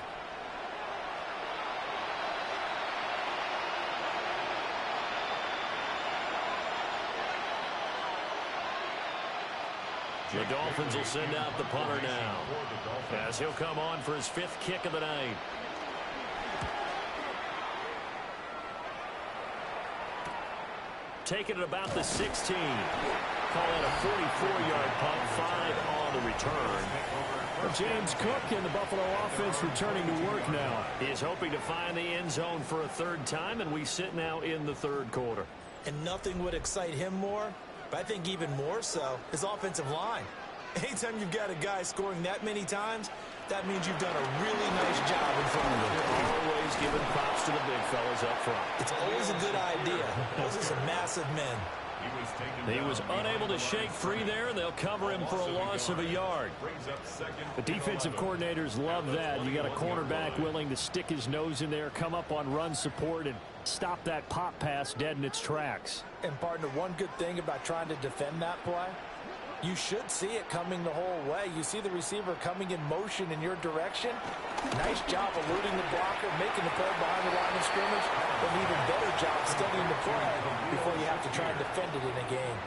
The Dolphins will send out the punter now, as he'll come on for his 5th kick of the night. Taking it about the 16. Call it a 44-yard punt, 5 on the return. James Cook and the Buffalo offense returning to work now. He is hoping to find the end zone for a 3rd time, and we sit now in the 3rd quarter. And nothing would excite him more, but I think even more so, his offensive line. Anytime you've got a guy scoring that many times, that means you've done a really nice job in front of him. Always giving props to the big fellas up front. It's always a good idea. Those are some massive men. He was unable to shake free there, and they'll cover him for a loss of a yard. The defensive coordinators love that. You got a cornerback willing to stick his nose in there, come up on run support, and stop that pop pass dead in its tracks. And, partner, one good thing about trying to defend that play, you should see it coming the whole way. You see the receiver coming in motion in your direction. Nice job eluding the blocker, making the play behind the line of scrimmage. But an even better job studying the play before you have to try and defend it in a game.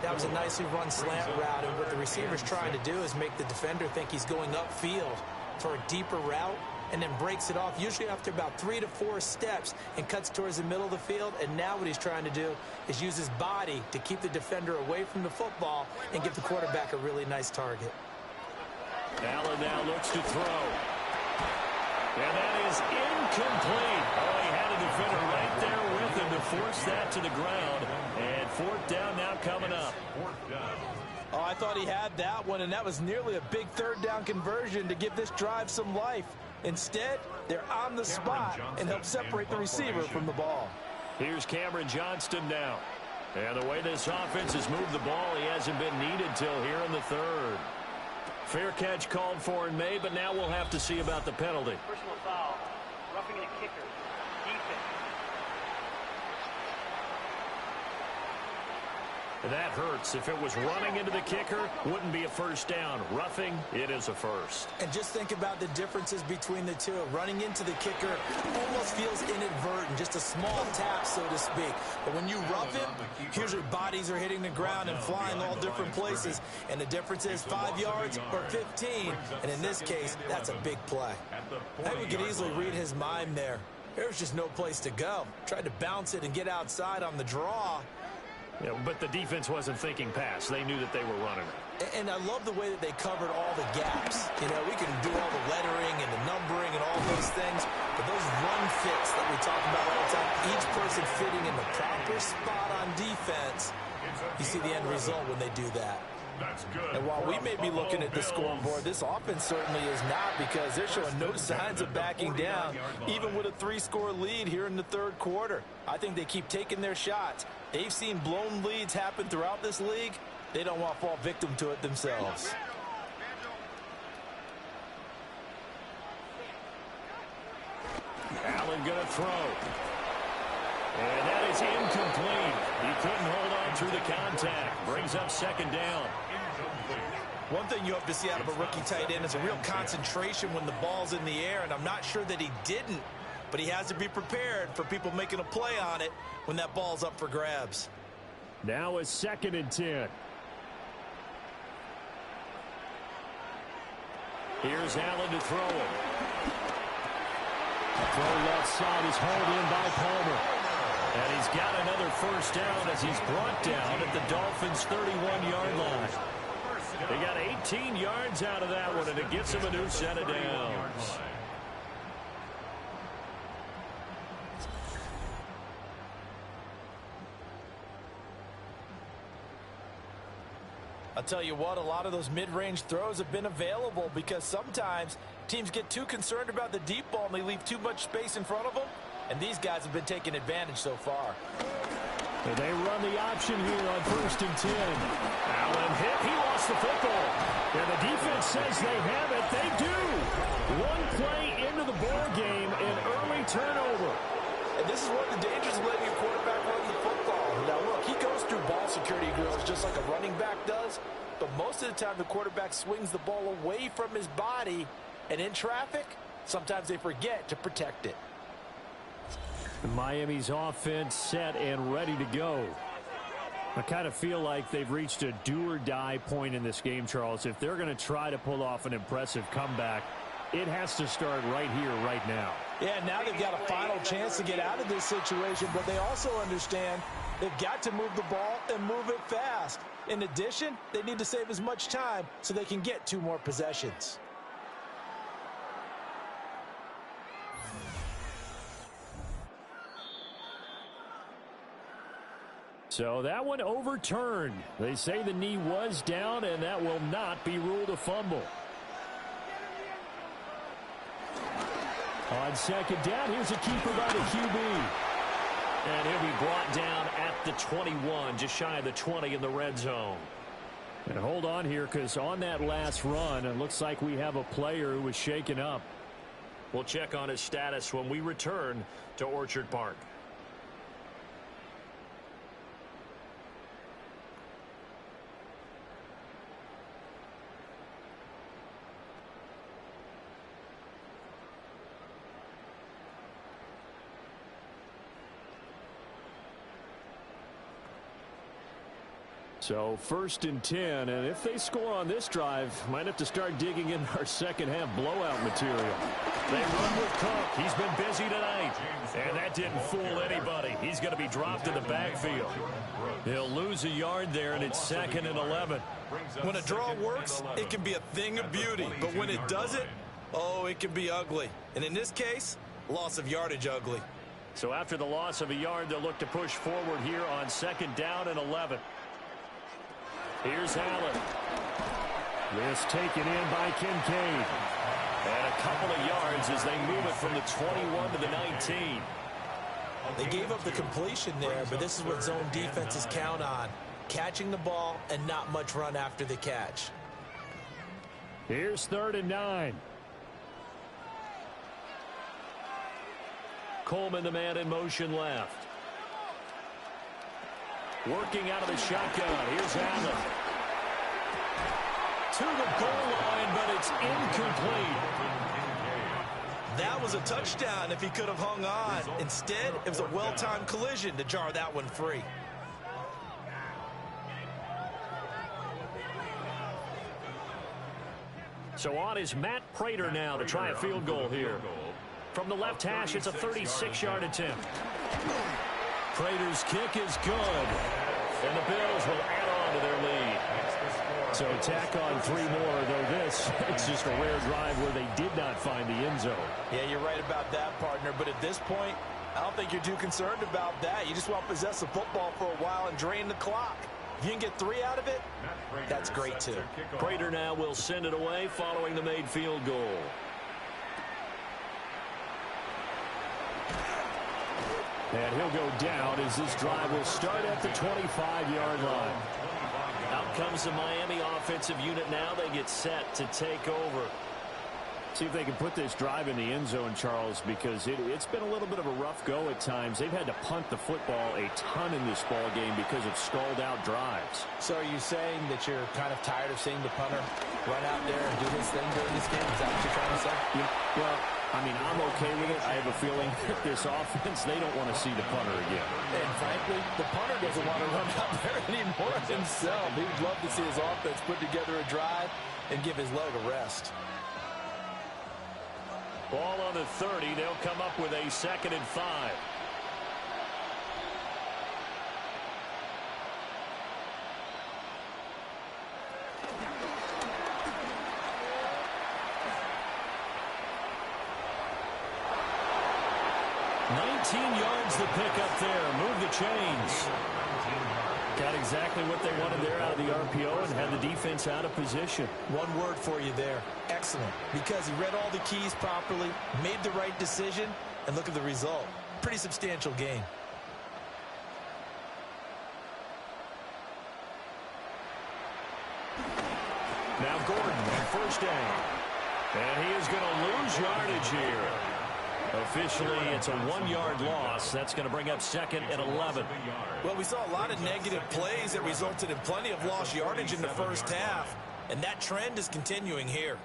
That was a nicely run slant route, and what the receiver's trying to do is make the defender think he's going upfield for a deeper route, and then breaks it off, usually after about 3 to 4 steps, and cuts towards the middle of the field. And now what he's trying to do is use his body to keep the defender away from the football and give the quarterback a really nice target. Allen now looks to throw. And that is incomplete. Oh, he had a defender right there with him to force that to the ground. And 4th down now coming up. Oh, I thought he had that one, and that was nearly a big 3rd down conversion to give this drive some life. Instead, they're on the spot and help separate the receiver from the ball. Here's Cameron Johnston now. And the way this offense has moved the ball, he hasn't been needed till here in the 3rd. Fair catch called for and made, but now we'll have to see about the penalty. Personal foul, roughing the kicker, defense. That hurts. If it was running into the kicker, wouldn't be a 1st down. Roughing, it is a 1st. And just think about the differences between the two. Running into the kicker almost feels inadvertent, just a small tap, so to speak. But when you rough him, usually bodies are hitting the ground and flying all different places. And the difference is 5 yards or 15. And in this case, that's a big play. I think we could easily read his mind there. There's just no place to go. Tried to bounce it and get outside on the draw. Yeah, but the defense wasn't thinking pass. They knew that they were running it. And I love the way that they covered all the gaps. You know, we can do all the lettering and the numbering and all those things, but those run fits that we talk about all the time, each person fitting in the proper spot on defense, you see the end result when they do that. And while we may be looking at the scoreboard, this offense certainly is not, because they're showing no signs of backing down, even with a 3-score lead here in the 3rd quarter. I think they keep taking their shots. They've seen blown leads happen throughout this league. They don't want to fall victim to it themselves. Allen going to throw. And that is incomplete. He couldn't hold on through the contact. Brings up 2nd down. One thing you hope to see out of a rookie tight end is a real concentration when the ball's in the air, and I'm not sure that he didn't, but he has to be prepared for people making a play on it when that ball's up for grabs. Now it's 2nd and 10. Here's Allen to throw it. Throw left side is hauled in by Palmer. And he's got another 1st down as he's brought down at the Dolphins' 31-yard line. They got 18 yards out of that one, and it gets him a new set of downs. I'll tell you what, a lot of those mid-range throws have been available because sometimes teams get too concerned about the deep ball and they leave too much space in front of them, and these guys have been taking advantage so far. And they run the option here on 1st and 10. Allen hit. He lost the football. And the defense says they have it. They do. One play into the ball game, an early turnover. And this is one of the dangers of letting your quarterback run the football. Now, look, he goes through ball security drills just like a running back does, but most of the time the quarterback swings the ball away from his body, and in traffic, sometimes they forget to protect it. Miami's offense set and ready to go. I kind of feel like they've reached a do-or-die point in this game, Charles. If they're going to try to pull off an impressive comeback, it has to start right here, right now. Yeah, now they've got a final chance to get out of this situation, but they also understand they've got to move the ball and move it fast. In addition, they need to save as much time so they can get 2 more possessions. So that one overturned. They say the knee was down, and that will not be ruled a fumble. On 2nd down, here's a keeper by the QB. And he'll be brought down at the 21, just shy of the 20 in the red zone. And hold on here, because on that last run, it looks like we have a player who was shaken up. We'll check on his status when we return to Orchard Park. So 1st and 10, and if they score on this drive, might have to start digging in our second half blowout material. They run with Cook. He's been busy tonight. And that didn't fool anybody. He's going to be dropped in the backfield. He'll lose a yard there, and it's 2nd and 11. When a draw works, it can be a thing of beauty. But when it doesn't, oh, it can be ugly. And in this case, loss of yardage ugly. So after the loss of a yard, they'll look to push forward here on 2nd down and 11. Here's Allen. This taken in by Kincaid. And a couple of yards as they move it from the 21 to the 19. They gave up the completion there, but this is what zone defenses count on. Catching the ball and not much run after the catch. Here's 3rd and 9. Coleman, the man in motion left. Working out of the shotgun. Here's Allen. To the goal line, but it's incomplete. That was a touchdown if he could have hung on. Instead, it was a well-timed collision to jar that one free. So on is Matt Prater now to try a field goal here. From the left hash, it's a 36-yard attempt. Prater's kick is good. And the Bills will add on to their lead. So tack on 3 more, though this, it's just a rare drive where they did not find the end zone. Yeah, you're right about that, partner. But at this point, I don't think you're too concerned about that. You just want to possess the football for a while and drain the clock. If you can get 3 out of it, that's great, too. Prater now will send it away following the made field goal. And he'll go down as this drive will start at the 25-yard line. Out comes the Miami offensive unit now. They get set to take over. See if they can put this drive in the end zone, Charles, because it's been a little bit of a rough go at times. They've had to punt the football a ton in this ball game because of stalled-out drives. So are you saying that you're kind of tired of seeing the punter run out there and do his thing during this game? Is that what you're trying to say? Yeah, well, I mean, I'm okay with it. I have a feeling that this offense, they don't want to see the punter again. And frankly, the punter doesn't want to run out there anymore himself. He would love to see his offense put together a drive and give his leg a rest. Ball on the 30. They'll come up with a 2nd and 5. Yards the pick up there. Move the chains. Got exactly what they wanted there out of the RPO and had the defense out of position. One word for you there. Excellent. Because he read all the keys properly, made the right decision, and look at the result. Pretty substantial game. Now Gordon on 1st down. And he is going to lose yardage here. Officially, it's a 1-yard loss. That's going to bring up 2nd and 11. Well, we saw a lot of negative plays that resulted in plenty of lost yardage in the first half, and that trend is continuing here.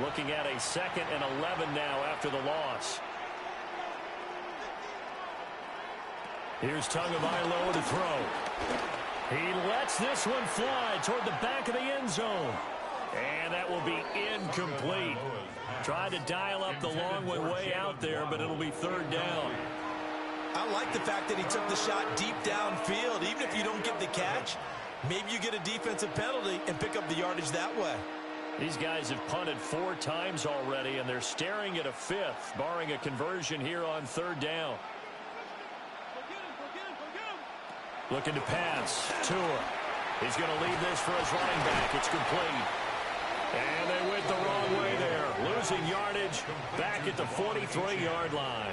Looking at a 2nd and 11 now after the loss. Here's Tagovailoa to throw. He lets this one fly toward the back of the end zone. And that will be incomplete. Tried to dial up the long way out there, but it'll be 3rd down. I like the fact that he took the shot deep downfield. Even if you don't get the catch, maybe you get a defensive penalty and pick up the yardage that way. These guys have punted 4 times already, and they're staring at a 5th, barring a conversion here on 3rd down. Looking to pass. Tua. He's going to lead this for his running back. It's complete. And they went the wrong way there. losing yardage back at the 43-yard line.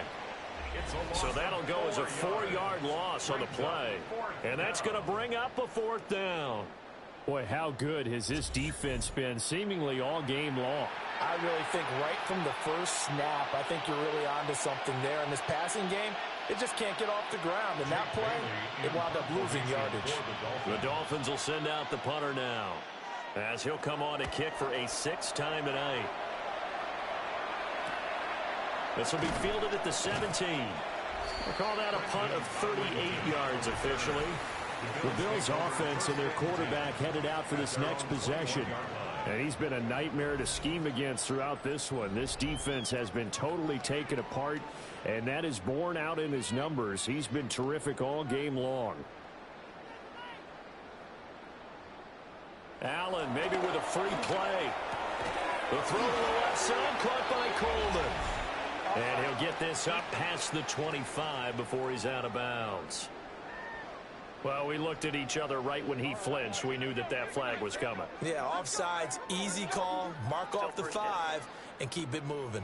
So that'll go as a 4-yard loss on the play. And that's going to bring up a 4th down. Boy, how good has this defense been seemingly all game long? I really think right from the first snap, I think you're really onto something there. In this passing game, it just can't get off the ground. And that play, it wound up losing yardage. The Dolphins will send out the punter now, as he'll come on to kick for a 6th time tonight. This will be fielded at the 17. We'll call that a punt of 38 yards officially. The Bills' offense and their quarterback headed out for this next possession. And he's been a nightmare to scheme against throughout this one. This defense has been totally taken apart, and that is borne out in his numbers. He's been terrific all game long. Allen maybe with a free play. The throw to the left side, caught by Coleman. And he'll get this up past the 25 before he's out of bounds. Well, we looked at each other right when he flinched. We knew that that flag was coming. Yeah, offsides, easy call, mark off the 5, and keep it moving.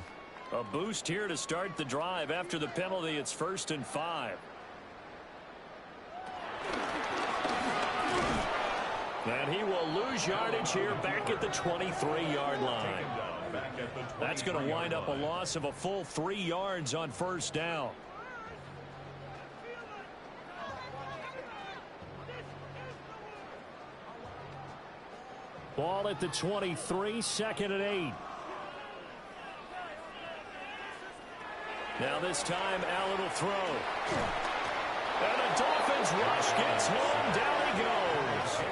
A boost here to start the drive. After the penalty, it's 1st and 5. And he will lose yardage here back at the 23-yard line. That's going to wind up a loss of a full 3 yards on 1st down. Ball at the 23, 2nd and 8. Now this time, Allen will throw. And the Dolphins rush gets home. Down he goes.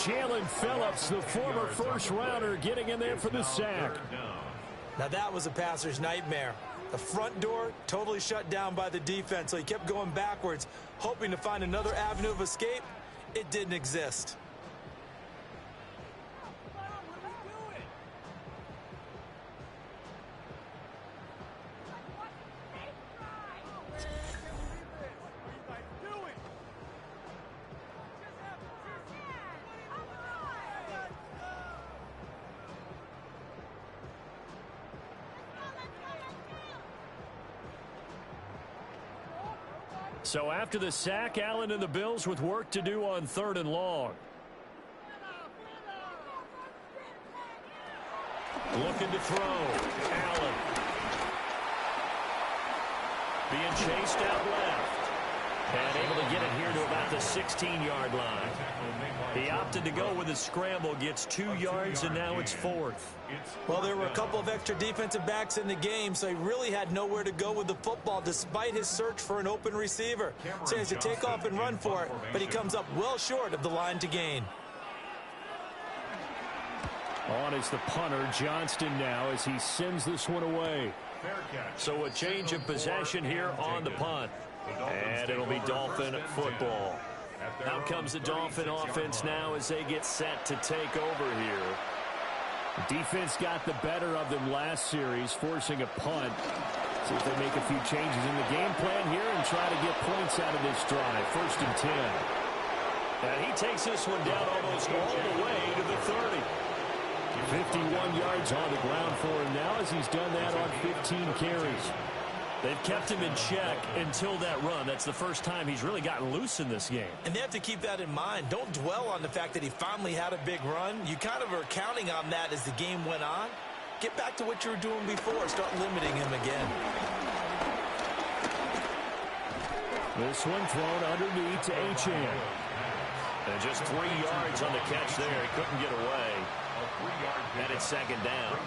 Jalen Phillips, the former first-rounder, getting in there for the sack. Now that was a passer's nightmare. The front door totally shut down by the defense, so he kept going backwards, hoping to find another avenue of escape. It didn't exist. So after the sack, Allen and the Bills with work to do on 3rd and long. Looking to throw. Allen. Being chased out left. And able to get it here to about the 16-yard line. He opted to go with a scramble, gets 2 yards, and now it's 4th. Well, there were a couple of extra defensive backs in the game, so he really had nowhere to go with the football despite his search for an open receiver. So he has to take off and run for it, but he comes up well short of the line to gain. On is the punter, Johnston now, as he sends this one away. So a change of possession here on the punt. And it'll be Dolphin football. Out comes the Dolphin offense now as they get set to take over here. The defense got the better of them last series, forcing a punt. See if they make a few changes in the game plan here and try to get points out of this drive. 1st and 10. And he takes this one down almost all the way to the 30. 51 yards on the ground for him now as he's done that on 15 carries. They've kept him in check until that run. That's the first time he's really gotten loose in this game. And they have to keep that in mind. Don't dwell on the fact that he finally had a big run. You kind of are counting on that as the game went on. Get back to what you were doing before. Start limiting him again. This one thrown underneath to Achane. And just 3 yards on the catch there. He couldn't get away. And it's 2nd down.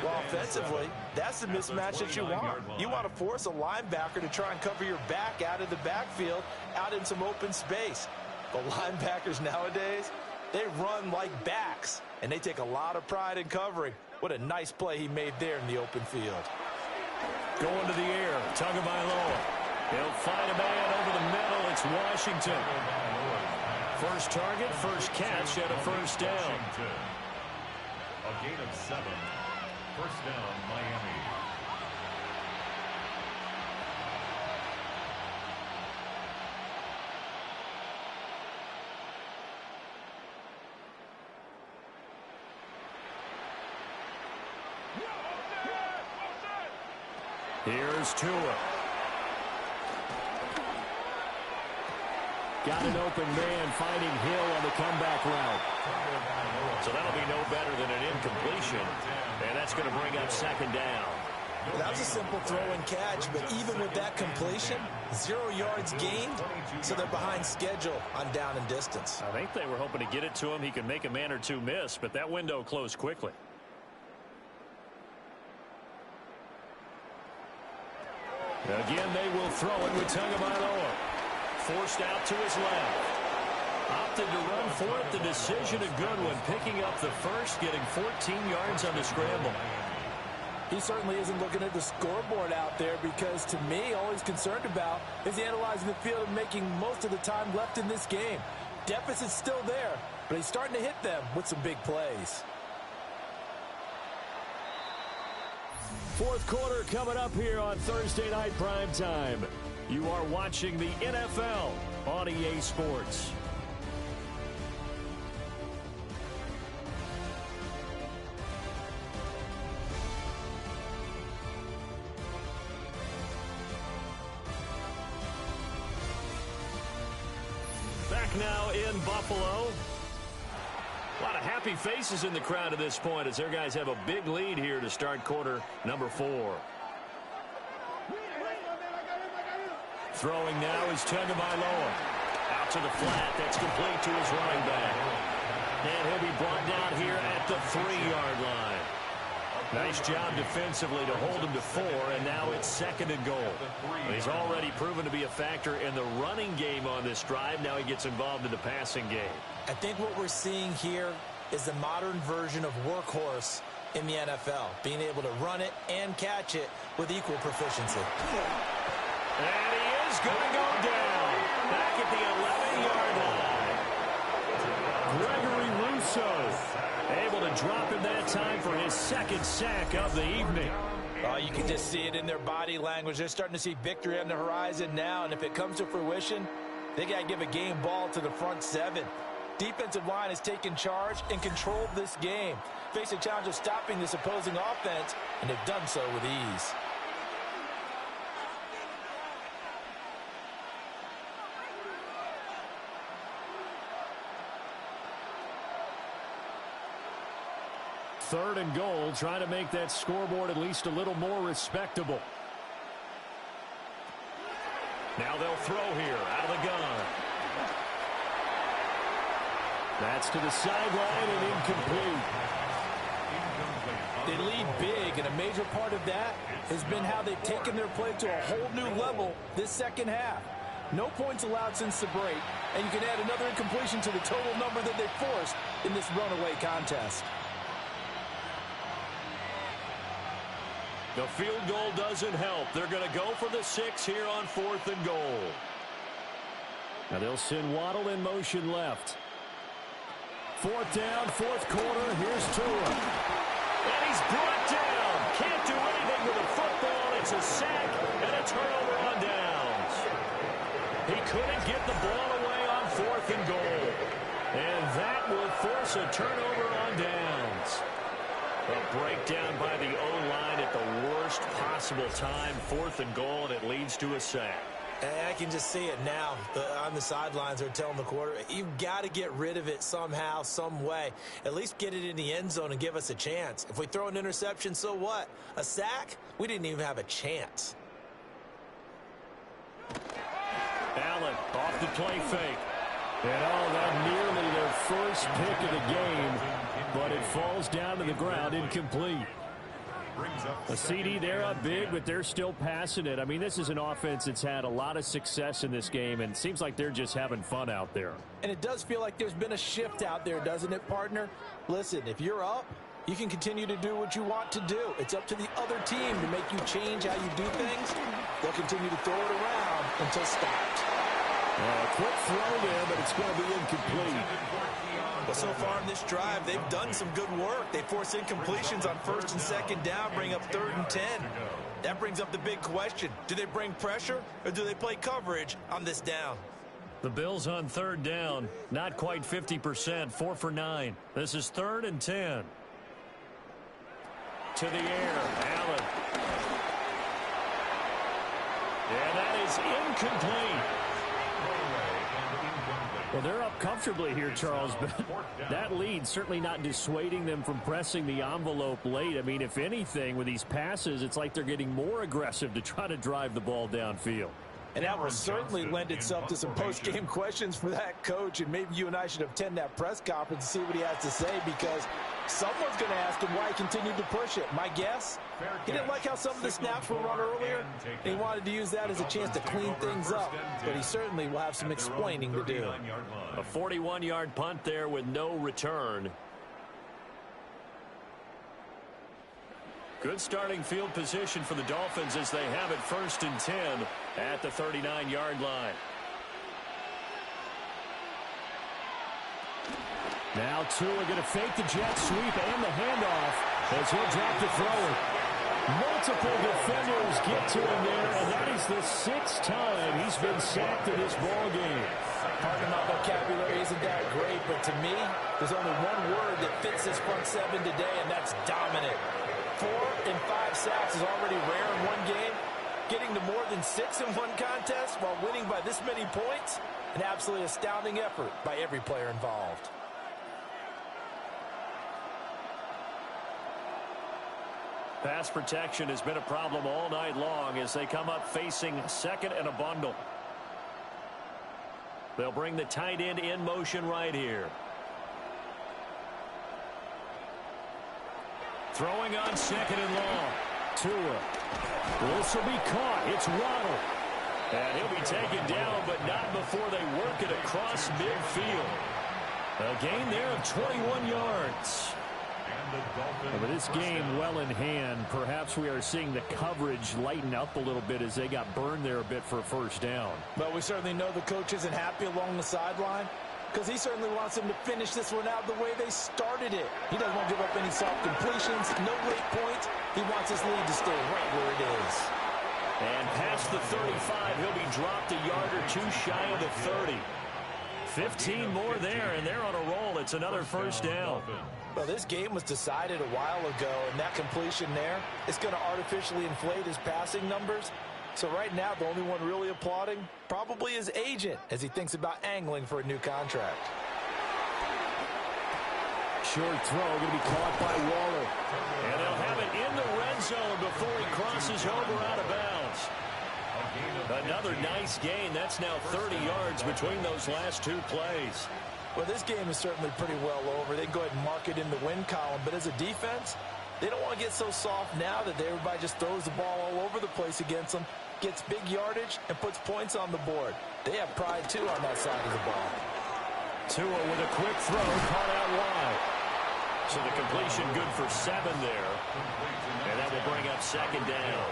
Well, offensively, that's the mismatch that you want. You want to force a linebacker to try and cover your back out of the backfield, out in some open space. But linebackers nowadays, they run like backs, and they take a lot of pride in covering. What a nice play he made there in the open field. Going to the air, Tagovailoa. He'll find a man over the middle. It's Washington. First target, first catch at a 1st down. A gain of 7. 1st down, Miami. Here's Tua. Got an open man, finding Hill on the comeback route. So that'll be no better than an incompletion. And that's going to bring up second down. That was a simple throw and catch, but even with that completion, 0 yards gained, so they're behind schedule on down and distance. I think they were hoping to get it to him. He could make a man or two miss, but that window closed quickly. Again, they will throw it with Tagovailoa. Forced out to his left. Opted to run for it. The decision a good one. Picking up the first, getting 14 yards on the scramble. He certainly isn't looking at the scoreboard out there because, to me, all he's concerned about is analyzing the field and making most of the time left in this game. Deficit's still there, but he's starting to hit them with some big plays. Fourth quarter coming up here on Thursday Night Prime Time. You are watching the NFL on EA Sports. Back now in Buffalo. A lot of happy faces in the crowd at this point as their guys have a big lead here to start quarter number 4. Throwing now is Tagovailoa. Out to the flat. That's complete to his running back. And he'll be brought down here at the 3-yard line. Nice job defensively to hold him to 4, and now it's second and goal. He's already proven to be a factor in the running game on this drive. Now he gets involved in the passing game. I think what we're seeing here is the modern version of workhorse in the NFL, being able to run it and catch it with equal proficiency. And he is going to go down back at the 11-yard line. Gregory Rousseau able to drop him that time for his second sack of the evening. Oh, you can just see it in their body language. They're starting to see victory on the horizon now, and if it comes to fruition, they got to give a game ball to the front 7. Defensive line has taken charge and controlled this game. Face a challenge of stopping this opposing offense, and they've done so with ease. Third and goal, trying to make that scoreboard at least a little more respectable. Now they'll throw here out of the gun. That's to the sideline and incomplete. They lead big, and a major part of that has been how they've taken their play to a whole new level this second half. No points allowed since the break, and you can add another incompletion to the total number that they forced in this runaway contest. The field goal doesn't help. They're going to go for the 6 here on 4th and goal. Now they'll send Waddle in motion left. 4th down, 4th quarter. Here's Tua. And he's brought down. Can't do anything with a football. It's a sack and a turnover on downs. He couldn't get the ball away on 4th and goal. And that will force a turnover on downs. A breakdown by the O-line at the worst possible time. 4th and goal, and it leads to a sack. I can just see it now. On the sidelines, they're telling the quarterback, you've got to get rid of it somehow, some way. At least get it in the end zone and give us a chance. If we throw an interception, so what? A sack? We didn't even have a chance. Allen off the play fake. And that nearly their first pick of the game, but it falls down to the ground incomplete. A CD, they're up big, but they're still passing it. I mean, this is an offense that's had a lot of success in this game, and it seems like they're just having fun out there. And it does feel like there's been a shift out there, doesn't it, partner? Listen, if you're up, you can continue to do what you want to do. It's up to the other team to make you change how you do things. They'll continue to throw it around until stopped. Quick throw there, but it's going to be incomplete. Well, so far in this drive, they've done some good work. They force incompletions on 1st and 2nd down, bring up 3rd and 10. That brings up the big question. Do they bring pressure, or do they play coverage on this down? The Bills on 3rd down, not quite 50%, 4 for 9. This is 3rd and 10. To the air, Allen. And that is incomplete. Well, they're up comfortably here, Charles, but that lead certainly not dissuading them from pressing the envelope late. I mean, if anything, with these passes, it's like they're getting more aggressive to try to drive the ball downfield. And that will certainly lend itself to some post-game questions for that coach. And maybe you and I should attend that press conference and see what he has to say, because someone's going to ask him why he continued to push it. My guess, he didn't like how some of the snaps were run earlier, and he wanted to use that as a chance to clean things up. But he certainly will have some explaining to do. A 41-yard punt there with no return. Good starting field position for the Dolphins as they have it 1st and 10 at the 39-yard line. Now Tua going to fake the jet sweep and the handoff as he'll drop to throw it. Multiple defenders get to him there, and that is the 6th time he's been sacked in this ball game. Pardon my vocabulary isn't that great, but to me, there's only one word that fits this front seven today, and that's dominant. 4 and 5 sacks is already rare in one game. Getting to more than 6 in one contest while winning by this many points, an absolutely astounding effort by every player involved. Pass protection has been a problem all night long as they come up facing 2nd and a bundle. They'll bring the tight end in motion right here. Throwing on 2nd and long. Tua. This will be caught. It's Waddle. And he'll be taken down, but not before they work it across midfield. A gain there of 21 yards. With this game well in hand, perhaps we are seeing the coverage lighten up a little bit as they got burned there a bit for a 1st down. But we certainly know the coach isn't happy along the sideline, because he certainly wants them to finish this one out the way they started it. He doesn't want to give up any soft completions, no late points. He wants his lead to stay right where it is. And past the 35, he'll be dropped a yard or two shy of the 30. 15 more there, and they're on a roll. It's another 1st down. Well, this game was decided a while ago, and that completion there is going to artificially inflate his passing numbers. So right now, the only one really applauding probably his agent as he thinks about angling for a new contract. Short throw going to be caught by Waller. And they'll have it in the red zone before he crosses over out of bounds. Another nice gain. That's now 30 yards between those last 2 plays. Well, this game is certainly pretty well over. They can go ahead and mark it in the win column. But as a defense, they don't want to get so soft now that everybody just throws the ball all over the place against them, gets big yardage, and puts points on the board. They have pride, too, on that side of the ball. Tua with a quick throw, caught out wide. So the completion good for 7 there. And that will bring up 2nd down.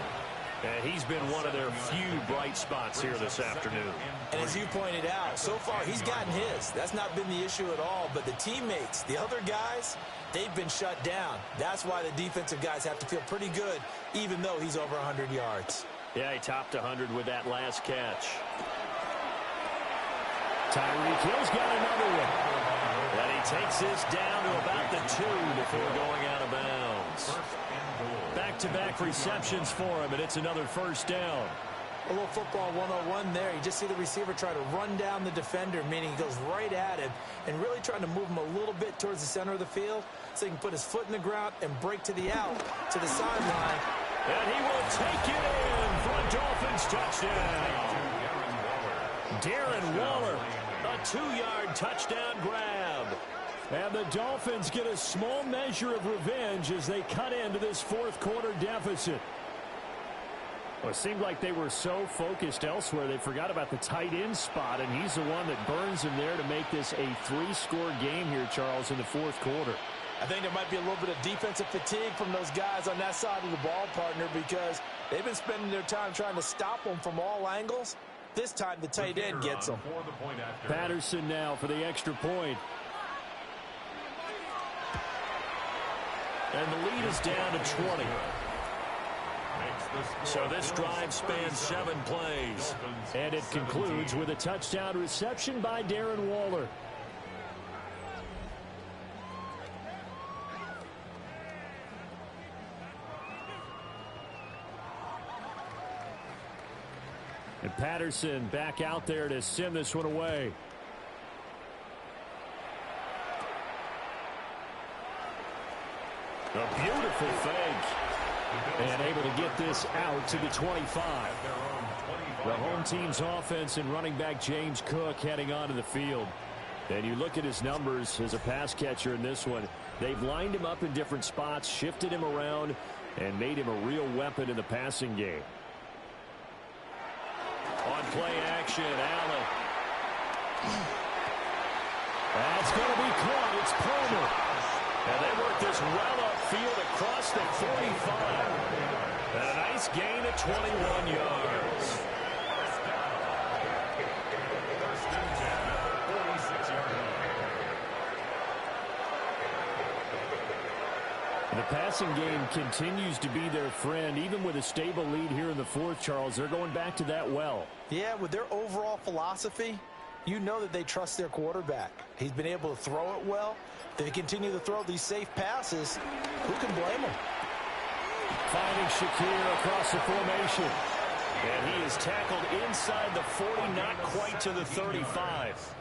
And he's been one of their few bright spots here this afternoon. And as you pointed out, so far he's gotten his. That's not been the issue at all. But the teammates, the other guys, they've been shut down. That's why the defensive guys have to feel pretty good, even though he's over 100 yards. Yeah, he topped 100 with that last catch. Tyreek Hill's got another one. And he takes this down to about the 2 before going out of bounds. Back-to-back receptions for him, and it's another 1st down. A little football 101 there. You just see the receiver try to run down the defender, meaning he goes right at him, and really trying to move him a little bit towards the center of the field so he can put his foot in the ground and break to the out, to the sideline. And he will take it in for a Dolphins touchdown. Darren Waller, a 2-yard touchdown grab. And the Dolphins get a small measure of revenge as they cut into this 4th quarter deficit. Well, it seemed like they were so focused elsewhere, they forgot about the tight end spot, and he's the one that burns him there to make this a 3-score game here, Charles, in the 4th quarter. I think there might be a little bit of defensive fatigue from those guys on that side of the ball, partner, because they've been spending their time trying to stop them from all angles. This time the tight end gets them. Patterson now for the extra point. And the lead is down to 20. So this drive spans 7 plays. And it concludes with a touchdown reception by Darren Waller. And Patterson back out there to send this one away. A beautiful fake. And able to get this out to the 25. The home team's offense and running back James Cook heading onto the field. And you look at his numbers as a pass catcher in this one. They've lined him up in different spots, shifted him around, and made him a real weapon in the passing game. On play action, Allen. That's going to be caught. It's Palmer. And they work this well upfield across the 45. And a nice gain of 21 yards. The passing game continues to be their friend. Even with a stable lead here in the fourth, Charles, they're going back to that well. Yeah, with their overall philosophy, you know that they trust their quarterback. He's been able to throw it well. They continue to throw these safe passes. Who can blame them? Finding Shakir across the formation. And he is tackled inside the 40, not quite to the 35.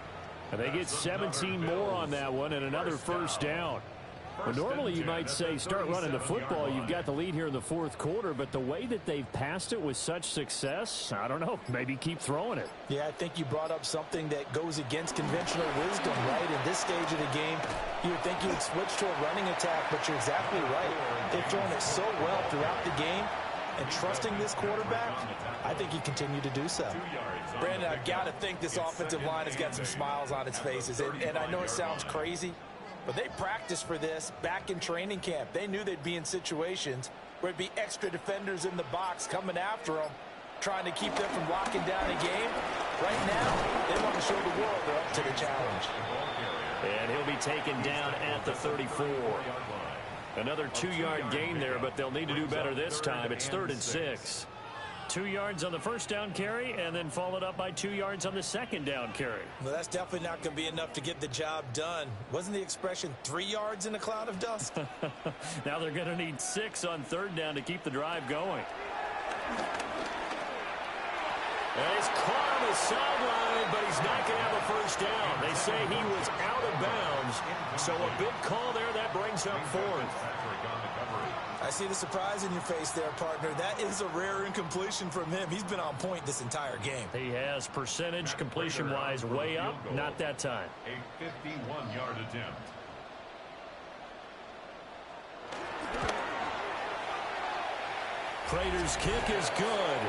And they get 17 more on that one and another first down. Well, normally you might say start running the football. You've got the lead here in the fourth quarter, but the way that they've passed it with such success, I don't know, maybe keep throwing it. Yeah, I think you brought up something that goes against conventional wisdom, right? In this stage of the game, you would think you would switch to a running attack, but you're exactly right. They've thrown it so well throughout the game, and trusting this quarterback, I think he continued to do so. Brandon, I've got to think this offensive line has got some smiles on its faces, and I know it sounds crazy, but they practiced for this back in training camp. They knew they'd be in situations where it'd be extra defenders in the box coming after them, trying to keep them from locking down a game. Right now, they want to show the world they're up to the challenge. And he'll be taken down at the 34. Another 2-yard gain there, but they'll need to do better this time. It's 3rd and 6. 2 yards on the first down carry, and then followed up by 2 yards on the second down carry. Well, that's definitely not going to be enough to get the job done. Wasn't the expression 3 yards in a cloud of dust? Now they're going to need 6 on 3rd down to keep the drive going. And he's caught on the sideline, but he's not going to have a first down. They say he was out of bounds, so a big call there that brings up 4th. I see the surprise in your face there, partner. That is a rare incompletion from him. He's been on point this entire game. He has percentage completion-wise way up. Not that time. A 51-yard attempt. Prater's kick is good.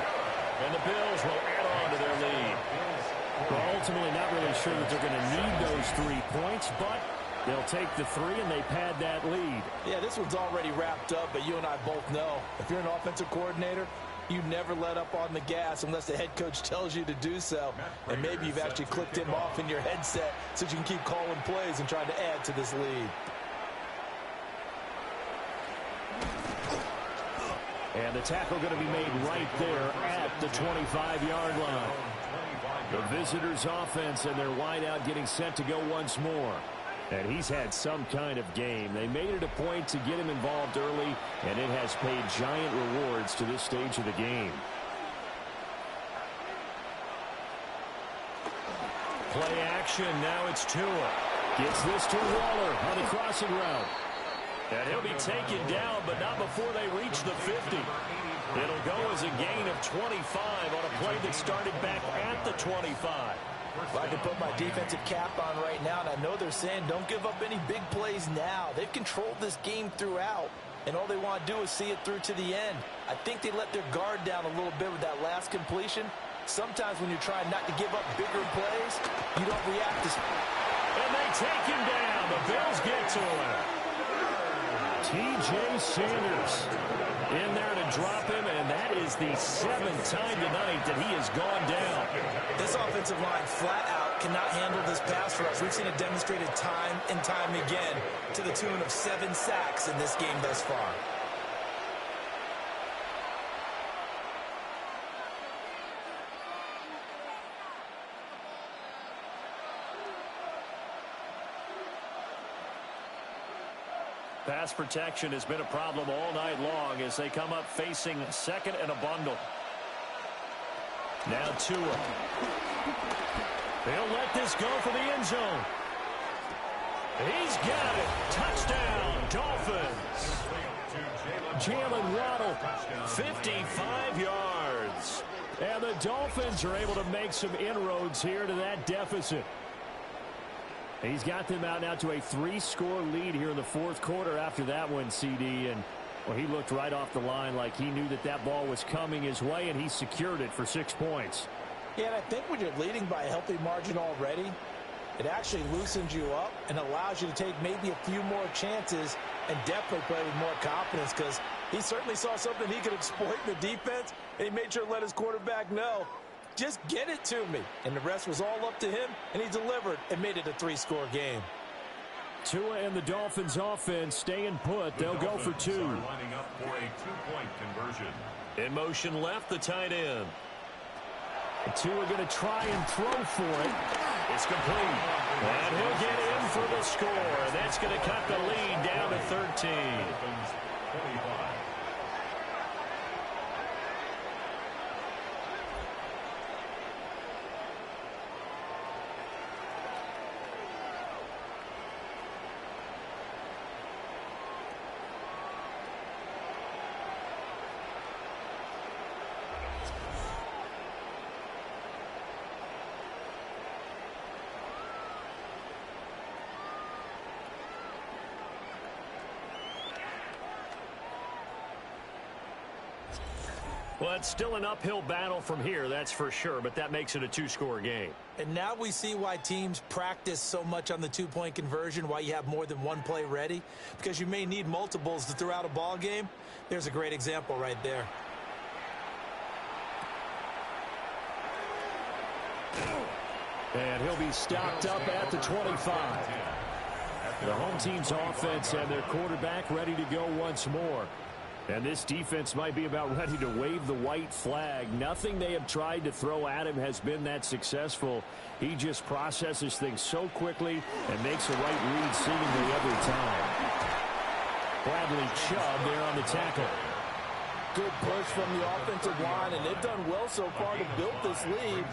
And the Bills will add on to their lead. Well, ultimately not really sure that they're going to need those 3 points, but they'll take the 3 and they pad that lead. Yeah, this one's already wrapped up, but you and I both know if you're an offensive coordinator, you never let up on the gas unless the head coach tells you to do so. And maybe you've actually clicked him off in your headset so you can keep calling plays and trying to add to this lead. And the tackle going to be made right there at the 25-yard line. The visitors' offense and their wideout getting set to go once more. And he's had some kind of game. They made it a point to get him involved early, and it has paid giant rewards to this stage of the game. Play action. Now it's Tua. Gets this to Waller on the crossing route. And he'll be taken down, but not before they reach the 50. It'll go as a gain of 25 on a play that started back at the 25. Well, I can put my defensive cap on right now, and I know they're saying don't give up any big plays now. They've controlled this game throughout, and all they want to do is see it through to the end. I think they let their guard down a little bit with that last completion. Sometimes when you're trying not to give up bigger plays, you don't react as... And they take him down. The Bills get to him. T.J. Sanders in there to drop him, and that is the 7th time tonight that he has gone down. This offensive line flat out cannot handle this pass rush. We've seen it demonstrated time and time again to the tune of 7 sacks in this game thus far. Pass protection has been a problem all night long as they come up facing 2nd and a bundle. Now Tua. They'll let this go for the end zone. He's got it. Touchdown, Dolphins. Jalen Waddle, 55 yards. And the Dolphins are able to make some inroads here to that deficit. He's got them out now to a 3-score lead here in the fourth quarter after that one, CD. And, well, he looked right off the line like he knew that that ball was coming his way, and he secured it for 6 points. Yeah, and I think when you're leading by a healthy margin already, it actually loosens you up and allows you to take maybe a few more chances and definitely play with more confidence, because he certainly saw something he could exploit in the defense, and he made sure to let his quarterback know, just get it to me. And the rest was all up to him, and he delivered and made it a 3-score game. Tua and the Dolphins offense staying put. They'll go for 2. Lining up for a 2-point conversion. In motion left, the tight end. Tua going to try and throw for it. It's complete. And he'll get in for the score. That's going to cut the lead down to 13. 25. Well, it's still an uphill battle from here, that's for sure, but that makes it a 2-score game. And now we see why teams practice so much on the 2-point conversion, why you have more than one play ready, because you may need multiples to throw out a ball game. There's a great example right there. And he'll be stopped up at the 25. The home team's offense and their quarterback ready to go once more. And this defense might be about ready to wave the white flag. Nothing they have tried to throw at him has been that successful. He just processes things so quickly and makes the right read seemingly every time. Bradley Chubb there on the tackle. Good push from the offensive line, and they've done well so far to build this lead.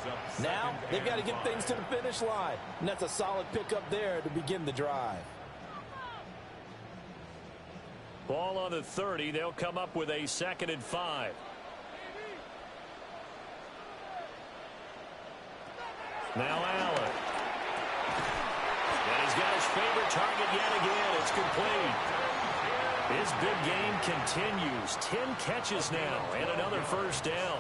Now they've got to get things to the finish line, and that's a solid pickup there to begin the drive. Ball on the 30. They'll come up with a 2nd and 5. Now Allen. And he's got his favorite target yet again. It's complete. His big game continues. 10 catches now and another first down.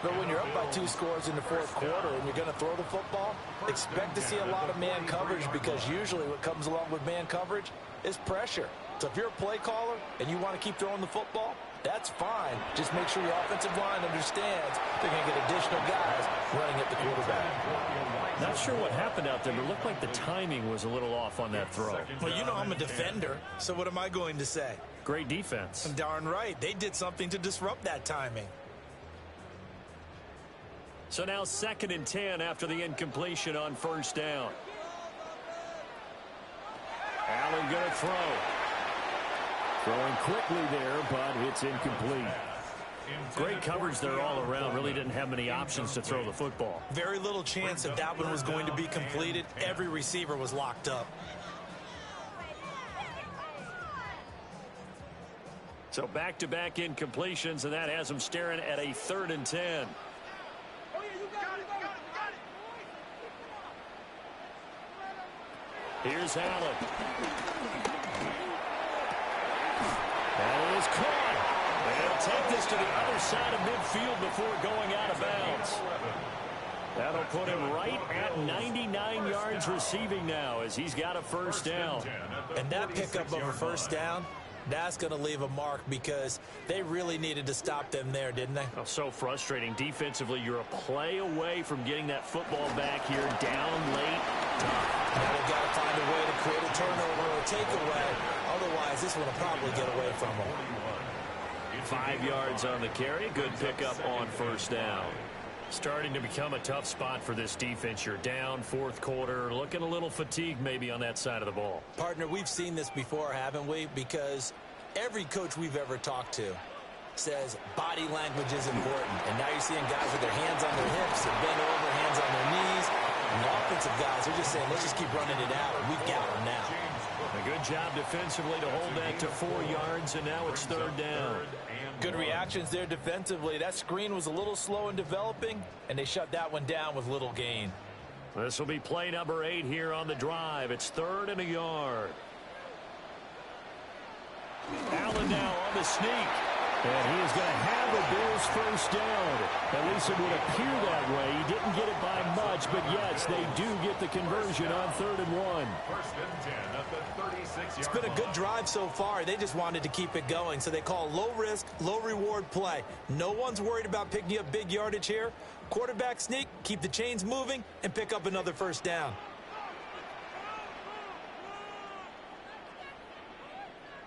But when you're up by 2 scores in the fourth quarter and you're going to throw the football, expect to see a lot of man coverage, because usually what comes along with man coverage is pressure. So if you're a play caller and you want to keep throwing the football, that's fine. Just make sure your offensive line understands they're going to get additional guys running at the quarterback. Not sure what happened out there, but it looked like the timing was a little off on that throw. Well, you know I'm a defender, so what am I going to say? Great defense. Darn right. They did something to disrupt that timing. So now 2nd and 10 after the incompletion on first down. Allen going to throw. Throwing quickly there, but it's incomplete. Great coverage there all around. Really didn't have many options to throw the football. Very little chance that that one was going to be completed. Every receiver was locked up. So back-to-back incompletions, and that has them staring at a 3rd and 10. Here's Allen. That is caught. They'll take this to the other side of midfield before going out of bounds. That'll put him right at 99 yards receiving now as he's got a first down. And that pickup of a first down, that's going to leave a mark, because they really needed to stop them there, didn't they? Oh, so frustrating. Defensively, you're a play away from getting that football back here, down late. Now they've got to find a way to create a turnover or a takeaway. Otherwise, this one will probably get away from them. 5 yards on the carry. Good pickup on first down. Starting to become a tough spot for this defense. You're down, fourth quarter, looking a little fatigued maybe on that side of the ball. Partner, we've seen this before, haven't we? Because every coach we've ever talked to says body language is important. And now you're seeing guys with their hands on their hips and bent over, hands on their knees. And the offensive guys are just saying, let's just keep running it out. We've got them now. A good job defensively to hold that to 4 yards, and now it's third down. Good reactions there defensively. That screen was a little slow in developing, and they shut that one down with little gain. This will be play number 8 here on the drive. It's 3rd and a yard. Allen now on the sneak. And he is going to have the Bills first down. At least it would appear that way. He didn't get it by much, but yes, they do get the conversion on 3rd and 1. First and 10 at the 36-yard It's been a good drive so far. They just wanted to keep it going, so they call low risk, low reward play. No one's worried about picking up big yardage here. Quarterback sneak, keep the chains moving, and pick up another first down.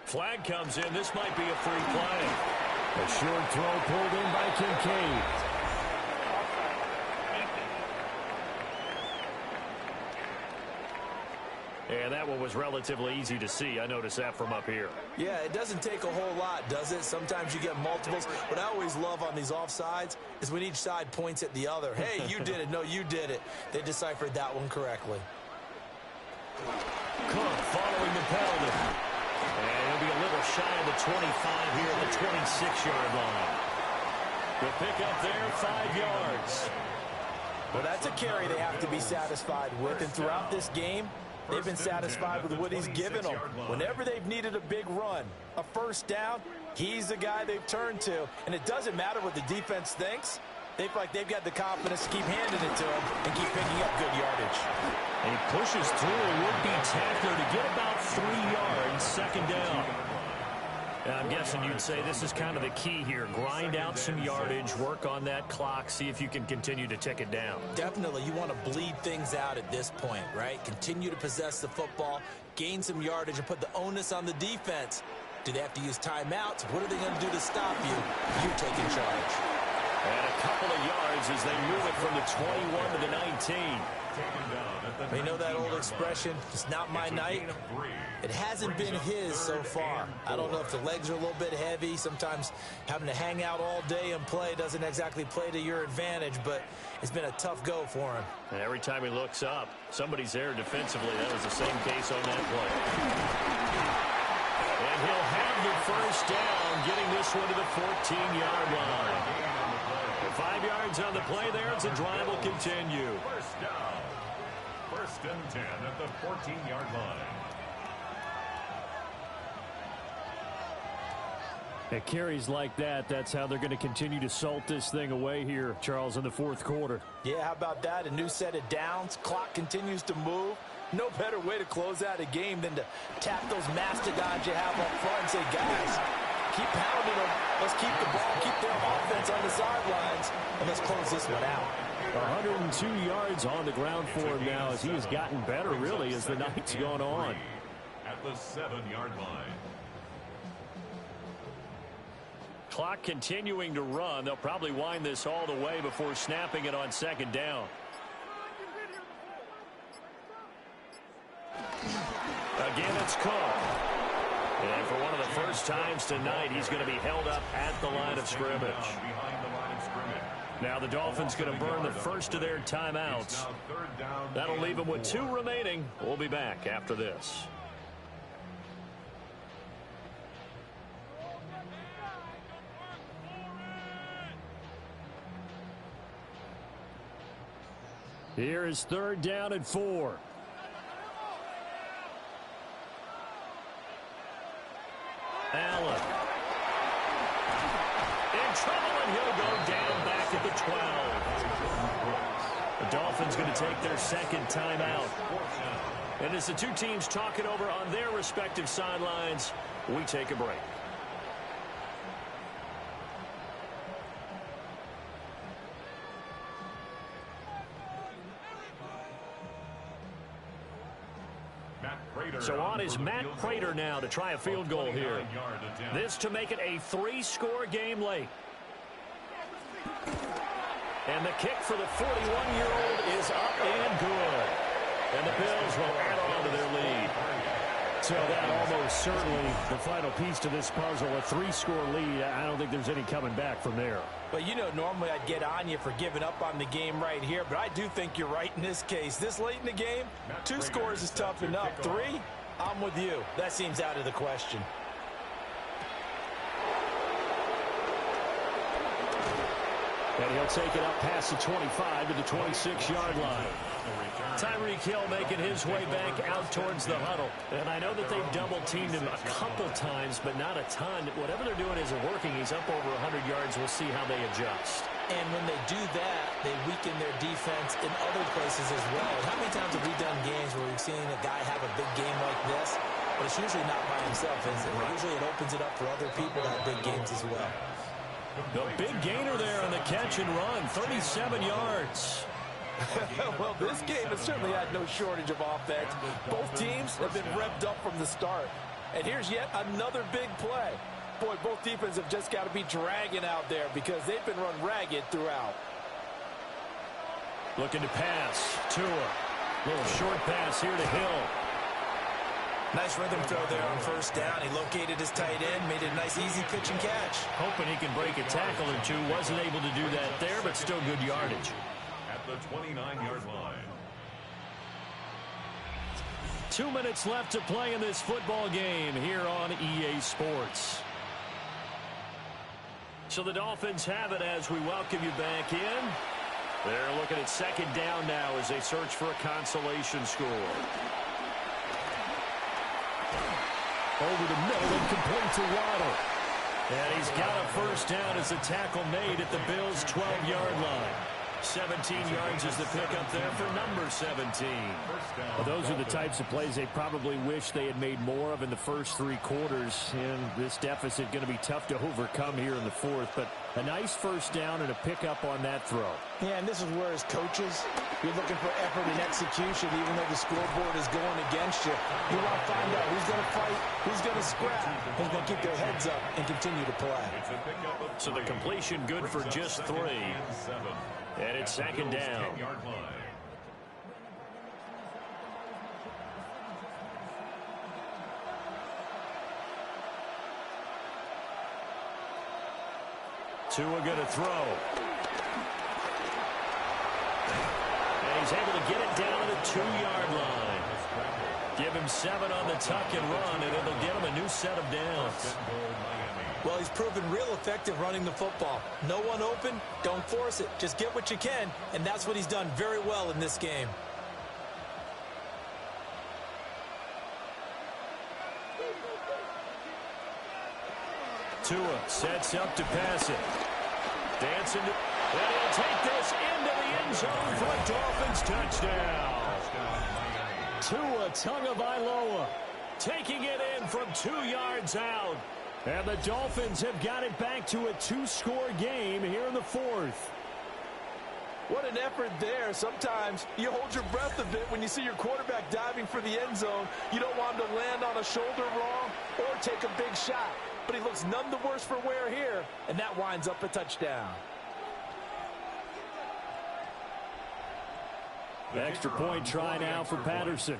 Flag comes in. This might be a free play. A short throw pulled in by Kincaid. And that one was relatively easy to see. I noticed that from up here. Yeah, it doesn't take a whole lot, does it? Sometimes you get multiples. What I always love on these offsides is when each side points at the other. Hey, you did it. No, you did it. They deciphered that one correctly. Cook following the penalty. And he'll be a little shy of the 25 here at the 26-yard line. The pickup there, 5 yards. Well, that's a carry they have to be satisfied with. And throughout this game, they've been satisfied with what he's given them. Whenever they've needed a big run, a first down, he's the guy they've turned to. And it doesn't matter what the defense thinks. They feel like they've got the confidence to keep handing it to him and keep picking up good yardage. And he pushes through a would-be tackler to get about 3 yards, second down. And I'm guessing you'd say this is kind of the key here. Grind out some yardage, work on that clock, see if you can continue to tick it down. Definitely, you want to bleed things out at this point, right? Continue to possess the football, gain some yardage, and put the onus on the defense. Do they have to use timeouts? What are they going to do to stop you? You're taking charge. And a couple of yards as they move it from the 21 to the 19. You know that old expression, it's not my night? It hasn't been his so far. I don't know if the legs are a little bit heavy. Sometimes having to hang out all day and play doesn't exactly play to your advantage, but it's been a tough go for him. And every time he looks up, somebody's there defensively. That was the same case on that play. And he'll have the first down, getting this one to the 14-yard line. 5 yards on the play there as the drive will continue. First down. First and 10 at the 14-yard line. At carries like that, that's how they're going to continue to salt this thing away here, Charles, in the fourth quarter. Yeah, how about that? A new set of downs. Clock continues to move. No better way to close out a game than to tap those mastodons you have up front and say, guys, keep pounding them. Let's keep the ball, keep their offense on the sidelines, and let's close this one out. 102 yards on the ground for him now as he has gotten better, really, as the night's gone on. At the 7-yard line. Clock continuing to run. They'll probably wind this all the way before snapping it on second down. Again, it's Cook. And for one of the first times tonight, he's going to be held up at the line of scrimmage. Now the Dolphins going to burn the first of their timeouts. That'll leave them with 2 remaining. We'll be back after this. Here is 3rd down and 4. Allen. In trouble, and he'll go down back at the 12. The Dolphins going to take their second timeout. And as the two teams talk it over on their respective sidelines, we take a break. So on is Matt Prater now to try a field goal here. This to make it a 3-score game late. And the kick for the 41-year-old is up and good. And the Bills will add on to their lead. So that almost certainly the final piece to this puzzle, a 3-score lead. I don't think there's any coming back from there. Well, you know, normally I'd get on you for giving up on the game right here, but I do think you're right in this case. This late in the game, 2 scores is tough enough. 3, I'm with you. That seems out of the question. And he'll take it up past the 25 to the 26-yard line. Tyreek Hill making his way back out towards the huddle. And I know that they've double-teamed him a couple times, but not a ton. Whatever they're doing isn't working. He's up over 100 yards. We'll see how they adjust. And when they do that, they weaken their defense in other places as well. How many times have we done games where we've seen a guy have a big game like this, but it's usually not by himself, is it? Usually it opens it up for other people to have big games as well. The big gainer there on the catch and run, 37 yards. Well, this game has certainly had no shortage of offense. Both teams have been revved up from the start. And here's yet another big play. Boy, both defenses have just got to be dragging out there because they've been run ragged throughout. Looking to pass. Tua. Little short pass here to Hill. Nice rhythm throw there on first down. He located his tight end, made it a nice easy pitch and catch. Hoping he can break a tackle or two. Wasn't able to do that there, but still good yardage. At the 29-yard line. 2 minutes left to play in this football game here on EA Sports. So the Dolphins have it as we welcome you back in. They're looking at second down now as they search for a consolation score. Over the middle and complete to Waddle. And he's got a first down as the tackle made at the Bills' 12-yard line. 17 yards is the pickup there for number 17. Well, those are the types of plays they probably wish they had made more of in the first 3 quarters. And this deficit going to be tough to overcome here in the fourth. But a nice first down and a pickup on that throw. Yeah, and this is where as coaches, you're looking for effort and execution, even though the scoreboard is going against you. You want to find out who's going to fight, who's going to scrap, who's going to keep their heads up and continue to play. So the completion good for just 3. And it's second down. Tua going to throw. And he's able to get it down to the 2-yard line. Give him 7 on the tuck and run, and it'll get him a new set of downs. Well, he's proven real effective running the football. No one open, don't force it. Just get what you can, and that's what he's done very well in this game. Tua sets up to pass it. Dancing to... And he'll take this into the end zone for a Dolphins touchdown. Tua Tagovailoa taking it in from 2 yards out. And the Dolphins have got it back to a 2-score game here in the fourth. What an effort there. Sometimes you hold your breath a bit when you see your quarterback diving for the end zone. You don't want him to land on a shoulder wrong or take a big shot. But he looks none the worse for wear here, and that winds up a touchdown. The extra point try now for Patterson.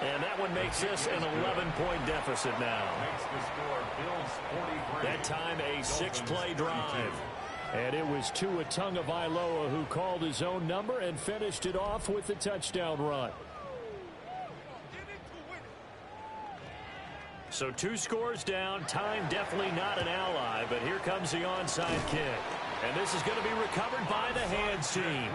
And that one makes this an 11-point deficit now. That time a 6-play drive. And it was Tua Tagovailoa who called his own number and finished it off with the touchdown run. So 2 scores down. Time definitely not an ally, but here comes the onside kick. And this is going to be recovered by the hands team.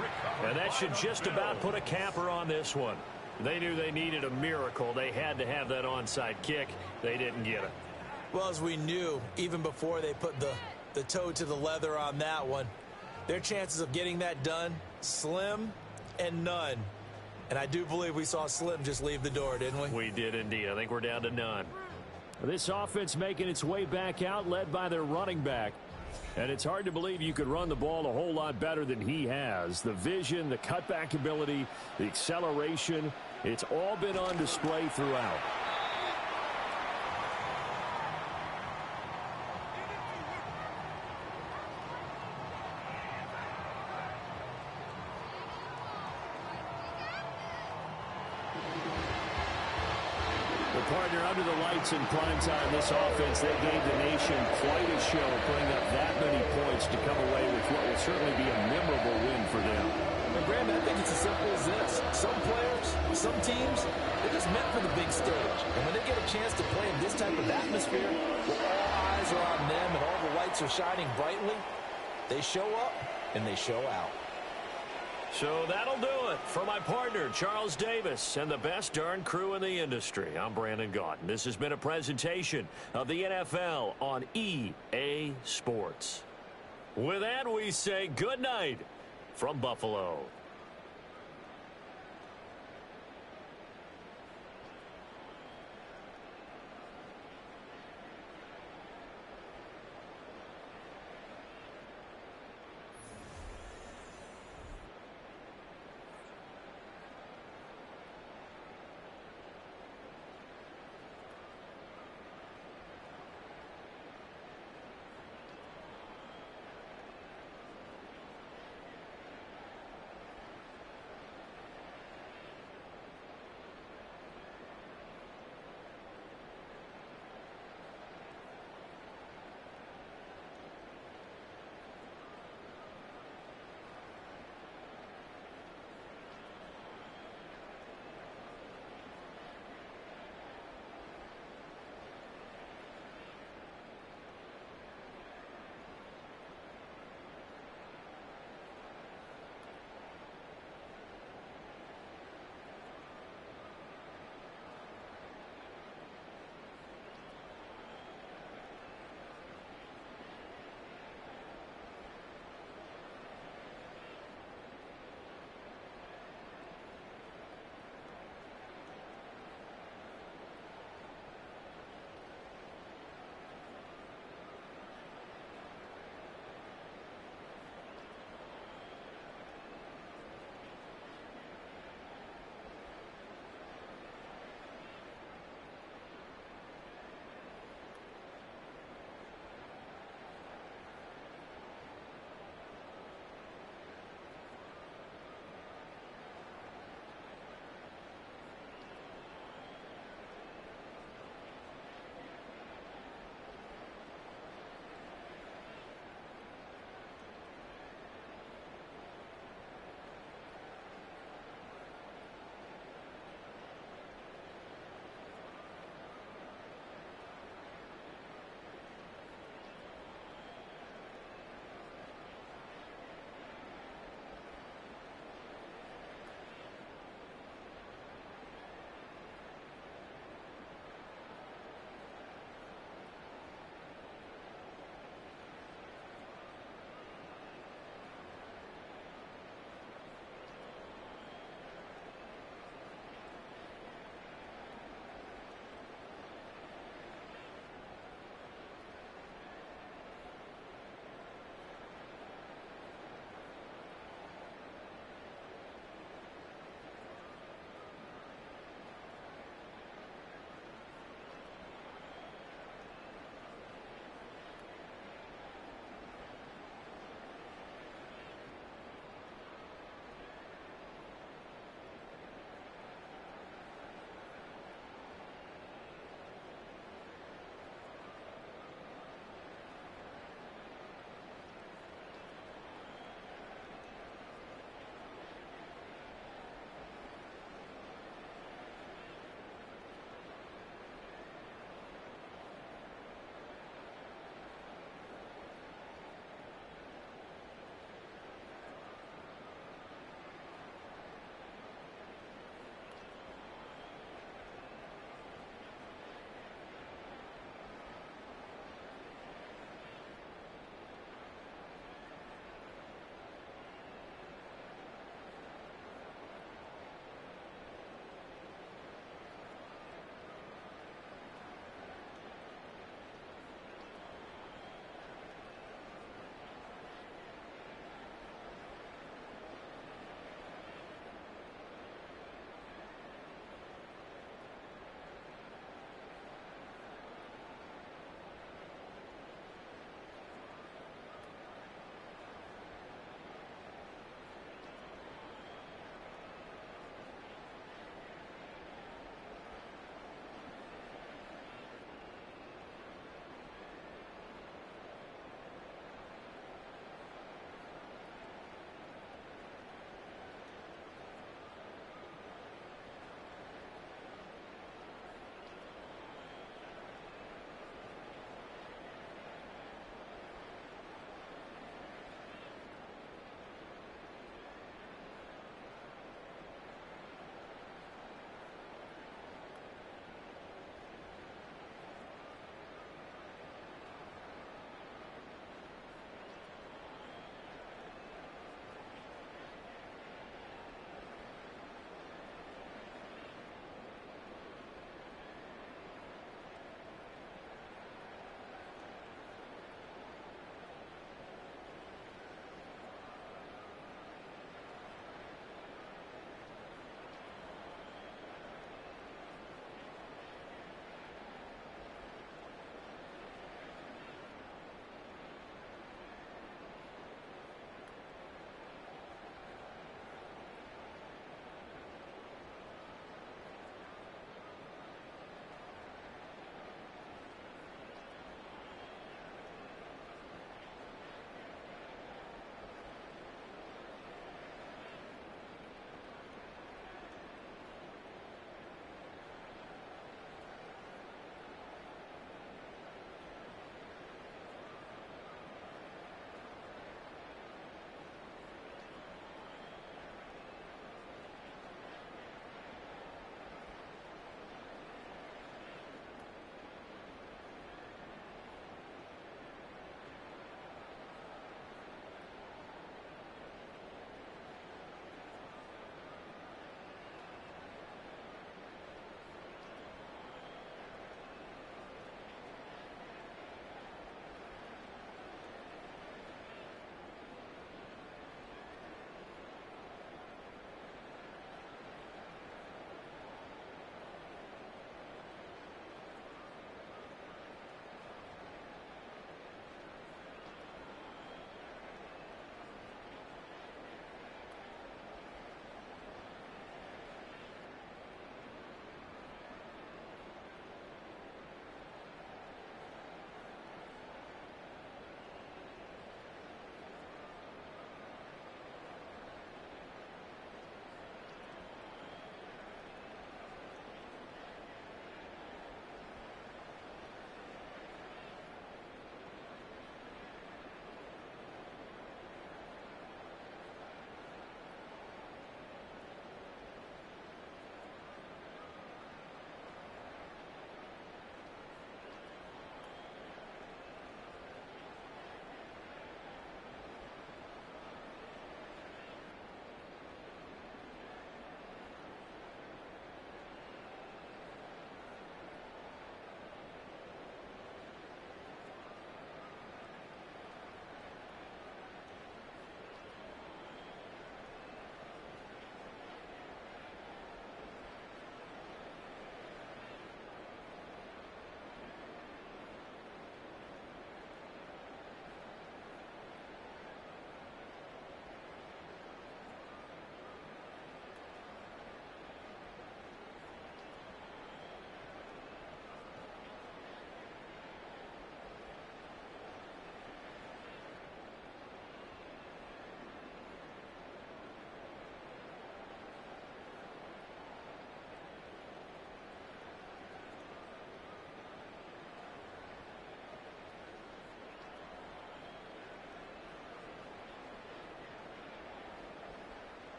And that should just about put a capper on this one. They knew they needed a miracle. They had to have that onside kick. They didn't get it. Well, as we knew, even before they put the toe to the leather on that one, their chances of getting that done, slim and none. And I do believe we saw Slim just leave the door, didn't we? We did indeed. I think we're down to none. This offense making its way back out, led by their running back. And it's hard to believe you could run the ball a whole lot better than he has. The vision, the cutback ability, the acceleration, it's all been on display throughout. Well, partner, under the lights in prime time, this offense, they gave the nation quite a show, putting up that many points to come away with what will certainly be a memorable win for them. But, Graham, I think it's as simple as this. Some players, some teams, they're just meant for the big stage. And when they get a chance to play in this type of atmosphere, where all eyes are on them and all the lights are shining brightly, they show up and they show out. So that'll do it for my partner, Charles Davis, and the best darn crew in the industry. I'm Brandon Gaudin. This has been a presentation of the NFL on EA Sports. With that, we say good night from Buffalo.